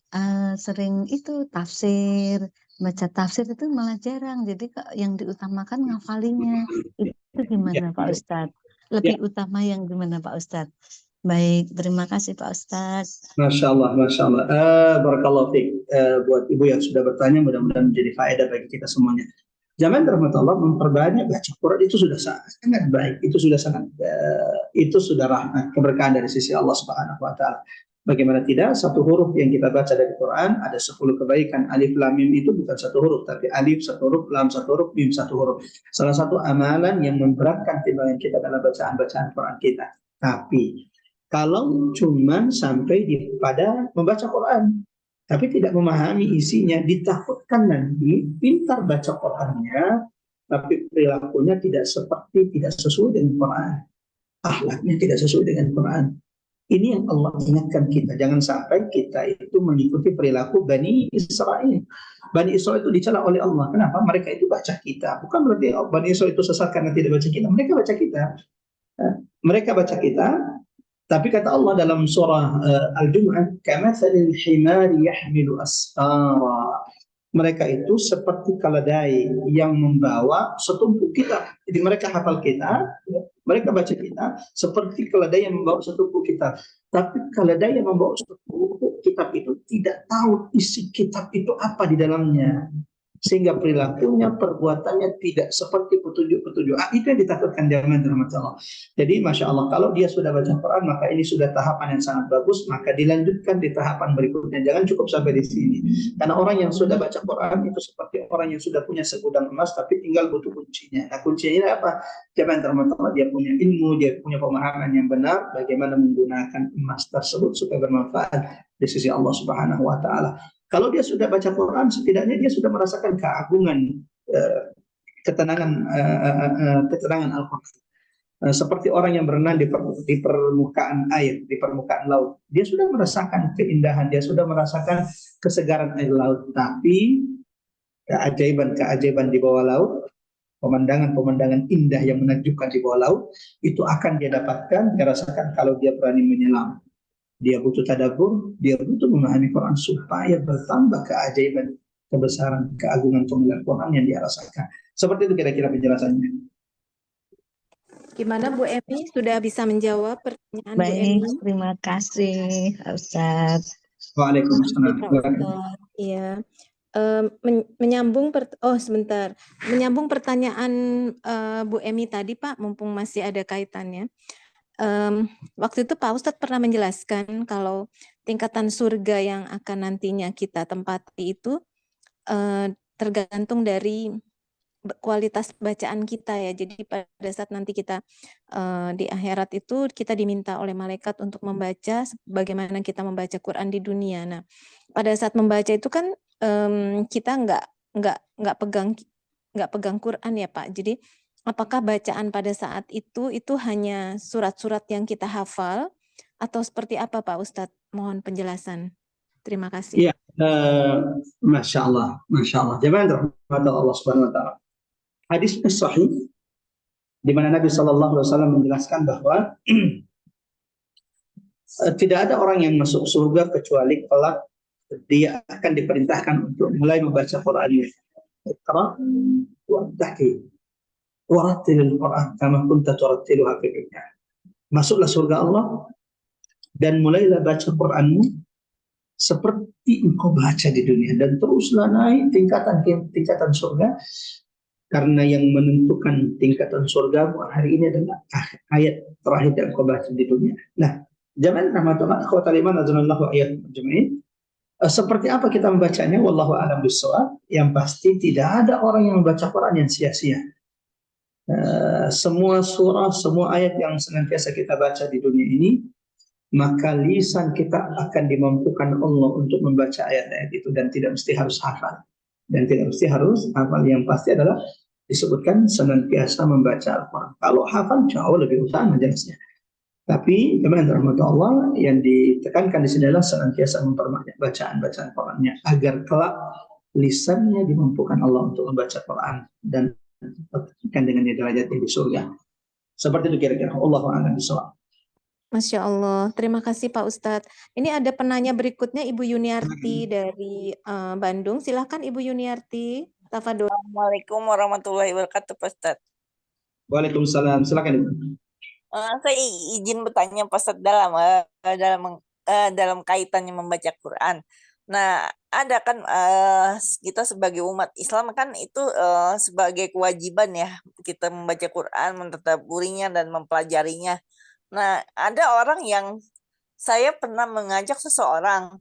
sering itu baca tafsir itu malah jarang. Jadi yang diutamakan ngafalinya. Itu gimana Pak Ustadz? Lebih utama yang gimana Pak Ustadz? Baik, terima kasih Pak Ustadz. Masya Allah, Masya Allah. Barakallahu fiik. Buat ibu yang sudah bertanya, mudah-mudahan menjadi faedah bagi kita semuanya. Zaman rahmatullah memperbanyak baca Quran itu sudah sangat baik, itu sudah rahmat, keberkahan dari sisi Allah Subhanahu wa taala. Bagaimana tidak, satu huruf yang kita baca dari Quran ada 10 kebaikan. Alif lam mim itu bukan satu huruf, tapi alif satu huruf, lam satu huruf, mim satu huruf. Salah satu amalan yang memberatkan timbangan kita dalam bacaan-bacaan Quran kita. Tapi kalau cuma sampai pada membaca Quran, tapi tidak memahami isinya, ditakutkan nanti pintar baca Qurannya, tapi perilakunya tidak sesuai dengan Quran, akhlaknya tidak sesuai dengan Quran. Ini yang Allah ingatkan kita. Jangan sampai kita itu mengikuti perilaku Bani Israel. Bani Israel itu dicela oleh Allah. Kenapa? Mereka itu baca kita. Bukan berarti Bani Israel itu sesat karena tidak baca kita. Mereka baca kita. Mereka baca kita. Tapi kata Allah dalam surah Al-Jumu'ah, kamatsalil himari yahmilu asfara. Mereka itu seperti keledai yang membawa setumpuk kitab. Jadi mereka hafal kita, mereka baca kita seperti keledai yang membawa setumpuk kitab. Tapi keledai yang membawa setumpuk kitab itu tidak tahu isi kitab itu apa di dalamnya. Sehingga perilakunya, perbuatannya tidak seperti petunjuk-petunjuk. Itu yang ditakutkan jamaah rahmat Allah. Jadi Masya Allah, kalau dia sudah baca Quran, maka ini sudah tahapan yang sangat bagus, maka dilanjutkan di tahapan berikutnya. Jangan cukup sampai di sini. Karena orang yang sudah baca Quran itu seperti orang yang sudah punya segudang emas, tapi tinggal butuh kuncinya. Nah, kuncinya ini apa? Jamaah rahmat Allah, dia punya ilmu, dia punya pemahaman yang benar, bagaimana menggunakan emas tersebut supaya bermanfaat di sisi Allah Subhanahu wa Ta'ala. Kalau dia sudah baca Quran, setidaknya dia sudah merasakan keagungan, ketenangan Al-Quran. Seperti orang yang berenang di permukaan air, di permukaan laut. Dia sudah merasakan keindahan, dia sudah merasakan kesegaran air laut. Tapi keajaiban-keajaiban di bawah laut, pemandangan-pemandangan indah yang menakjubkan di bawah laut, itu akan dia dapatkan, dia rasakan kalau dia berani menyelam. Dia butuh tadabbur, dia butuh memahami Quran supaya bertambah keajaiban, kebesaran, keagungan pemilihan Quran yang dia rasakan. Seperti itu kira-kira penjelasannya. Gimana Bu Emi? Sudah bisa menjawab pertanyaan Bu Baik, Emi? terima kasih Ustaz. Waalaikumsalam. Iya. Menyambung pertanyaan Bu Emi tadi Pak, mumpung masih ada kaitannya. Waktu itu Pak Ustadz pernah menjelaskan kalau tingkatan surga yang akan nantinya kita tempati itu tergantung dari kualitas bacaan kita ya. Jadi pada saat nanti kita di akhirat itu kita diminta oleh malaikat untuk membaca bagaimana kita membaca Quran di dunia. Nah, pada saat membaca itu kan kita nggak pegang Quran ya Pak. Jadi apakah bacaan pada saat itu hanya surat-surat yang kita hafal atau seperti apa Pak Ustadz? Mohon penjelasan. Terima kasih. Iya, Masya Allah, Masya Allah. Jemaah rahmat Allah Subhanahu Wa Taala. Hadis sahih di mana Nabi Shallallahu Alaihi Wasallam menjelaskan bahwa tidak ada orang yang masuk surga kecuali kelak dia akan diperintahkan untuk mulai membaca Quran. Iqra wa'taqi warattilil Quran kama kunta turattiluha fi dunya. Masuklah surga Allah dan mulailah baca Quranmu seperti engkau baca di dunia, dan teruslah naik tingkatan surga, karena yang menentukan tingkatan surga hari ini adalah ayat terakhir yang engkau baca di dunia. Nah, jangan rahmatullah akhwatal iman azanallahu ayat jami'in. Seperti apa kita membacanya? Wallahu a'lam bishawab. Yang pasti tidak ada orang yang membaca Quran yang sia-sia. Semua surah, semua ayat yang senantiasa kita baca di dunia ini, maka lisan kita akan dimampukan Allah untuk membaca ayat-ayat itu, dan tidak mesti harus hafal. Yang pasti adalah disebutkan senantiasa membaca Al-Quran. Kalau hafal jauh lebih utama jelasnya. Tapi teman-teman rahmat Allah, yang ditekankan di sini adalah senantiasa memperbanyak bacaan-bacaan Qurannya, agar kelak lisannya dimampukan Allah untuk membaca Quran dan dapatkan dengannya derajat di surga. Seperti itu kira-kira. Allahu a'lam bishawab. Masya Allah, terima kasih Pak Ustadz. Ini ada penanya berikutnya Ibu Yuniarti dari Bandung. Silahkan Ibu Yuniarti. Tafadhol. Assalamualaikum warahmatullahi wabarakatuh Pak Ustadz. Waalaikumsalam. Silakan Ibu. Saya izin bertanya Pak Ustadz dalam kaitannya membaca Quran. Nah, ada kan kita sebagai umat Islam kan itu sebagai kewajiban ya kita membaca Quran, mentadabburinya dan mempelajarinya. Nah, ada orang yang saya pernah mengajak seseorang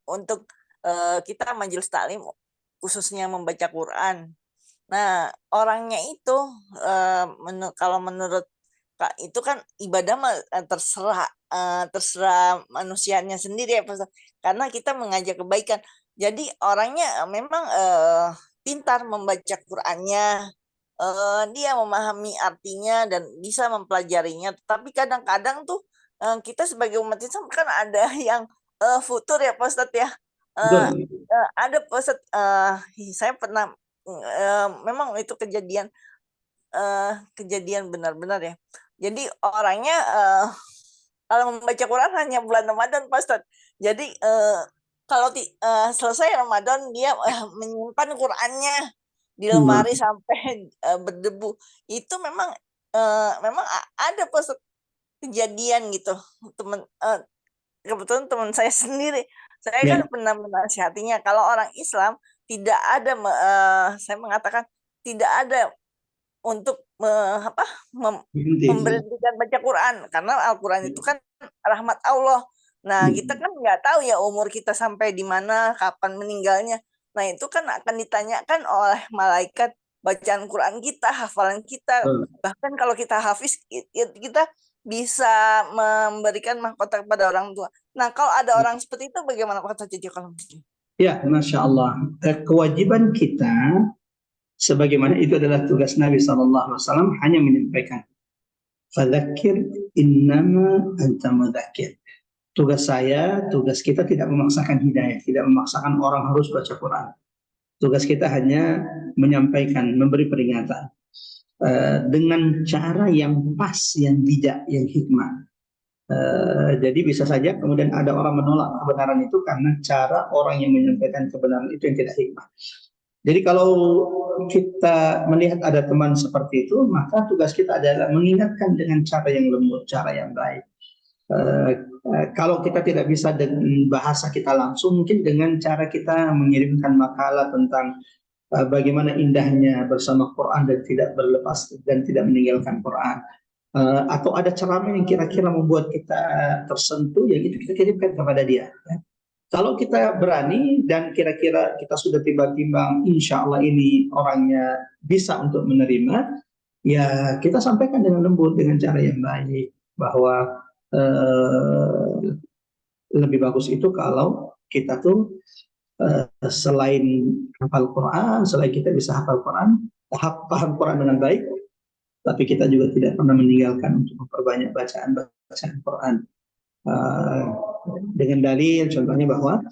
untuk kita majelis taklim khususnya membaca Quran. Nah, orangnya itu kalau menurut Kak itu kan ibadah terserah manusianya sendiri ya Pak. Karena kita mengajak kebaikan. Jadi orangnya memang pintar membaca Qurannya, dia memahami artinya dan bisa mempelajarinya. Tapi kadang-kadang tuh kita sebagai umat Islam kan ada yang futur ya Pak Ustadz ya. Betul. Ada Pak Ustadz, saya pernah memang itu kejadian benar-benar ya. Jadi orangnya kalau membaca Quran hanya bulan Ramadan Pak Ustadz. Jadi kalau selesai Ramadan dia menyimpan Qurannya di lemari sampai berdebu. Itu memang ada Pak Ustadz kejadian gitu. Kebetulan teman saya sendiri. Saya kan pernah menasihatinya kalau orang Islam tidak ada saya mengatakan tidak ada untuk memberhentikan baca Quran karena Al-Quran itu kan rahmat Allah. Nah, kita kan nggak tahu ya umur kita sampai di mana, kapan meninggalnya. Nah, itu kan akan ditanyakan oleh malaikat bacaan Quran kita, hafalan kita. Bahkan kalau kita hafiz, kita bisa memberikan mahkota kepada orang tua. Nah, kalau ada orang seperti itu, bagaimana Pak Ustadz? Kalau Ya, Masya Allah. Kewajiban kita, sebagaimana itu adalah tugas Nabi SAW, hanya menyampaikan. Fadzakir innama anta mudzakir. Tugas saya, tugas kita tidak memaksakan hidayah, tidak memaksakan orang harus baca Quran. Tugas kita hanya menyampaikan, memberi peringatan dengan cara yang pas, yang bijak, yang hikmah. Jadi bisa saja kemudian ada orang menolak kebenaran itu karena cara orang yang menyampaikan kebenaran itu yang tidak hikmah. Jadi kalau kita melihat ada teman seperti itu, maka tugas kita adalah mengingatkan dengan cara yang lembut, cara yang baik. Kalau kita tidak bisa dengan bahasa kita langsung, mungkin dengan cara kita mengirimkan makalah tentang bagaimana indahnya bersama Quran dan tidak berlepas dan tidak meninggalkan Quran. Atau ada ceramah yang kira-kira membuat kita tersentuh, yang itu kita kirimkan kepada dia. Kalau kita berani dan kira-kira kita sudah timbang-timbang, insya Allah ini orangnya bisa untuk menerima, ya kita sampaikan dengan lembut, dengan cara yang baik, bahwa lebih bagus itu kalau kita tuh selain hafal Quran, selain kita bisa hafal Quran, paham Quran dengan baik, tapi kita juga tidak pernah meninggalkan untuk memperbanyak bacaan Quran. Dengan dalil contohnya bahwa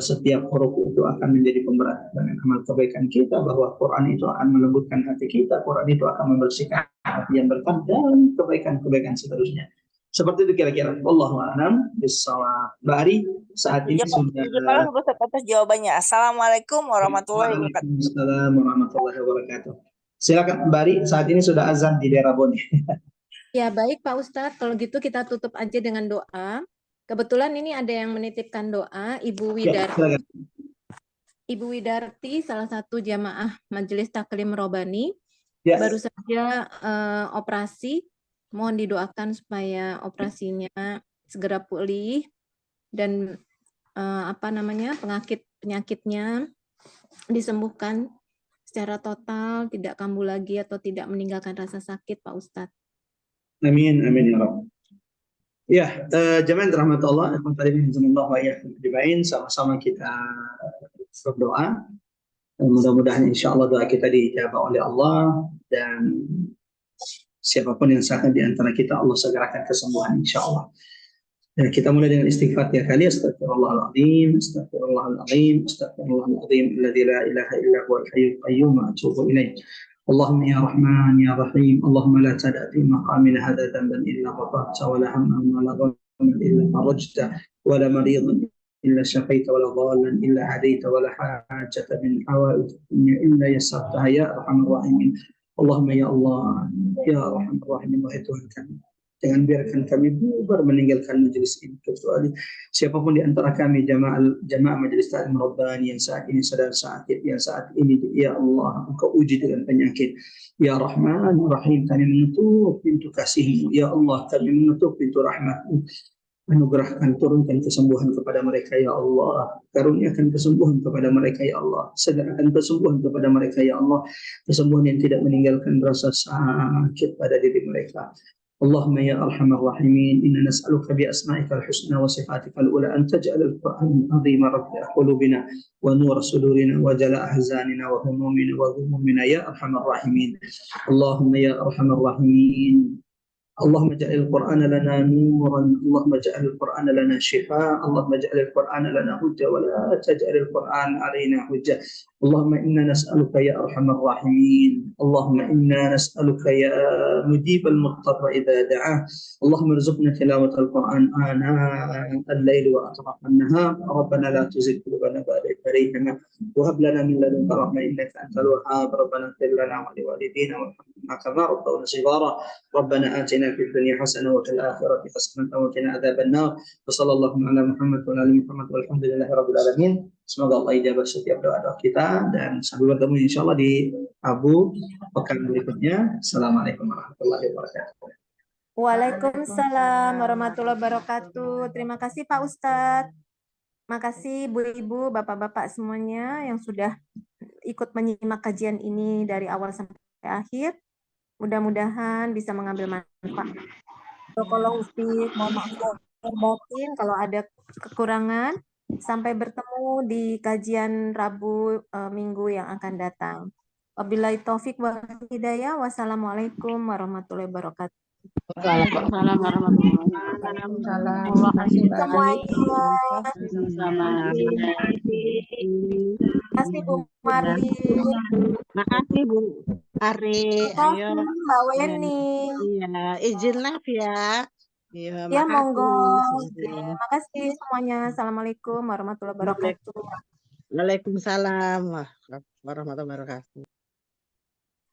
setiap huruf itu akan menjadi pemberat dengan amal kebaikan kita, bahwa Quran itu akan melembutkan hati kita, Quran itu akan membersihkan hati yang berkah dan kebaikan-kebaikan seterusnya. Seperti itu kira-kira. Wallahu a'lam bishawab. Bari saat ini sudah atas jawabannya. Assalamualaikum warahmatullahi wabarakatuh. Waalaikumsalam warahmatullahi wabarakatuh. Silakan Bari, saat ini sudah azan di daerah Bone. Ya, baik Pak Ustadz. Kalau gitu kita tutup aja dengan doa. Kebetulan ini ada yang menitipkan doa, Ibu Widarti. Ya, Ibu Widarti, salah satu jamaah Majelis Taklim Robani, baru saja operasi. Mohon didoakan supaya operasinya segera pulih dan penyakitnya disembuhkan secara total, tidak kambuh lagi atau tidak meninggalkan rasa sakit, Pak Ustadz. Amin, amin ya Rabb. Ya, jamaah rahmatullah, sama-sama kita berdoa. Mudah-mudahan insya Allah doa kita dijawab oleh Allah, dan siapapun yang sakit di antara kita, Allah segerakan kesembuhan insya Allah. Ya, kita mulai dengan istighfar ya kali. Astagfirullahaladzim, astagfirullahaladzim, astagfirullahaladzim, alladzi la ilaha illa huwal hayyul qayyum wa atubu ilaih. Allahumma ya Rahman ya Rahim, Allahumma la tada' fi maqamina hadha dhanban illa ghafarta, wa la hamman wa la ghamman illa farajta, wa la maridan illa shafaita, wa la dhalan illa hadaita, wa la hajata min hawaij dunya illa yassartaha ya Arhamar Rahimin. Allahumma ya Allah, ya Arhamar Rahimin, wahai Tuhan kami, jangan biarkan kami bubar meninggalkan majelis ini, kecuali siapapun di antara kami jamaah majelis taklim Rabbani yang saat ini sedang sakit, yang saat ini ya Allah Engkau uji dengan penyakit. Ya Rahman Rahim, kami menutup pintu kasih-Mu. Ya Allah, kami menutup pintu rahmat-Mu. Anugerahkan, turunkan kesembuhan kepada mereka ya Allah. Karuniakan kesembuhan kepada mereka ya Allah. Segerakan kesembuhan kepada mereka ya Allah. Kesembuhan yang tidak meninggalkan rasa sakit pada diri mereka. Allahumma ya arhamar rahimin, inna nas'aluka bi asma'ikal husna wa sifatikal ula an taj'al al-Qur'an azima rafi'a qulubina wa nur sudurina wa jala' ahzanina wa humumina wa ghumumina ya arhamar rahimin. Allahumma ya arhamar rahimin. اللهم اجعل القرآن لنا نورا، اللهم اجعل القرآن لنا شفاء، اللهم اجعل القرآن لنا حجة ولا تجعل القرآن علينا حجة. اللهم إنا نسألك يا أرحم الراحمين، اللهم إنا نسألك يا مجيب المضطر إذا دعاه، اللهم ارزقنا تلاوة القرآن آناء الليل وأطراف النهار. ربنا لا تزغ قلوبنا بعد إذ هديتنا وهب لنا من لدنك رحمة إنك أنت الوهاب. ربنا اغفر لنا ولوالدينا وارحمنا كما ربونا صغارا. ربنا آتنا في الدنيا حسنة وفي الآخرة حسنة وقنا عذاب النار. وصلى الله على Muhammad wa ala Muhammad walhamdulillahirabbil alamin. Semoga Allah ijabah setiap doa-doa kita dan sampai bertemu insyaallah di Abu pekan berikutnya. Assalamualaikum warahmatullahi wabarakatuh. Waalaikumsalam warahmatullahi wabarakatuh. Terima kasih Pak Ustadz. Makasih Bu-ibu, Bapak-bapak semuanya yang sudah ikut menyimak kajian ini dari awal sampai akhir. Mudah-mudahan bisa mengambil manfaat. Kalau Ustaz, mohon maaf lahir batin kalau ada kekurangan. Sampai bertemu di kajian Rabu minggu yang akan datang. Wabillahi taufik wal hidayah. Wassalamualaikum warahmatullahi wabarakatuh. Waalaikumsalam warahmatullahi wabarakatuh. Terima kasih Semuanya. Terima kasih Bu Marli. Makasih Bu Ari. Ayo. Mbak Weni. Iya, izin live ya. Iya, Ya, makasih. monggo. Terima kasih semuanya. Assalamualaikum warahmatullahi wabarakatuh. Waalaikumsalam warahmatullahi wabarakatuh.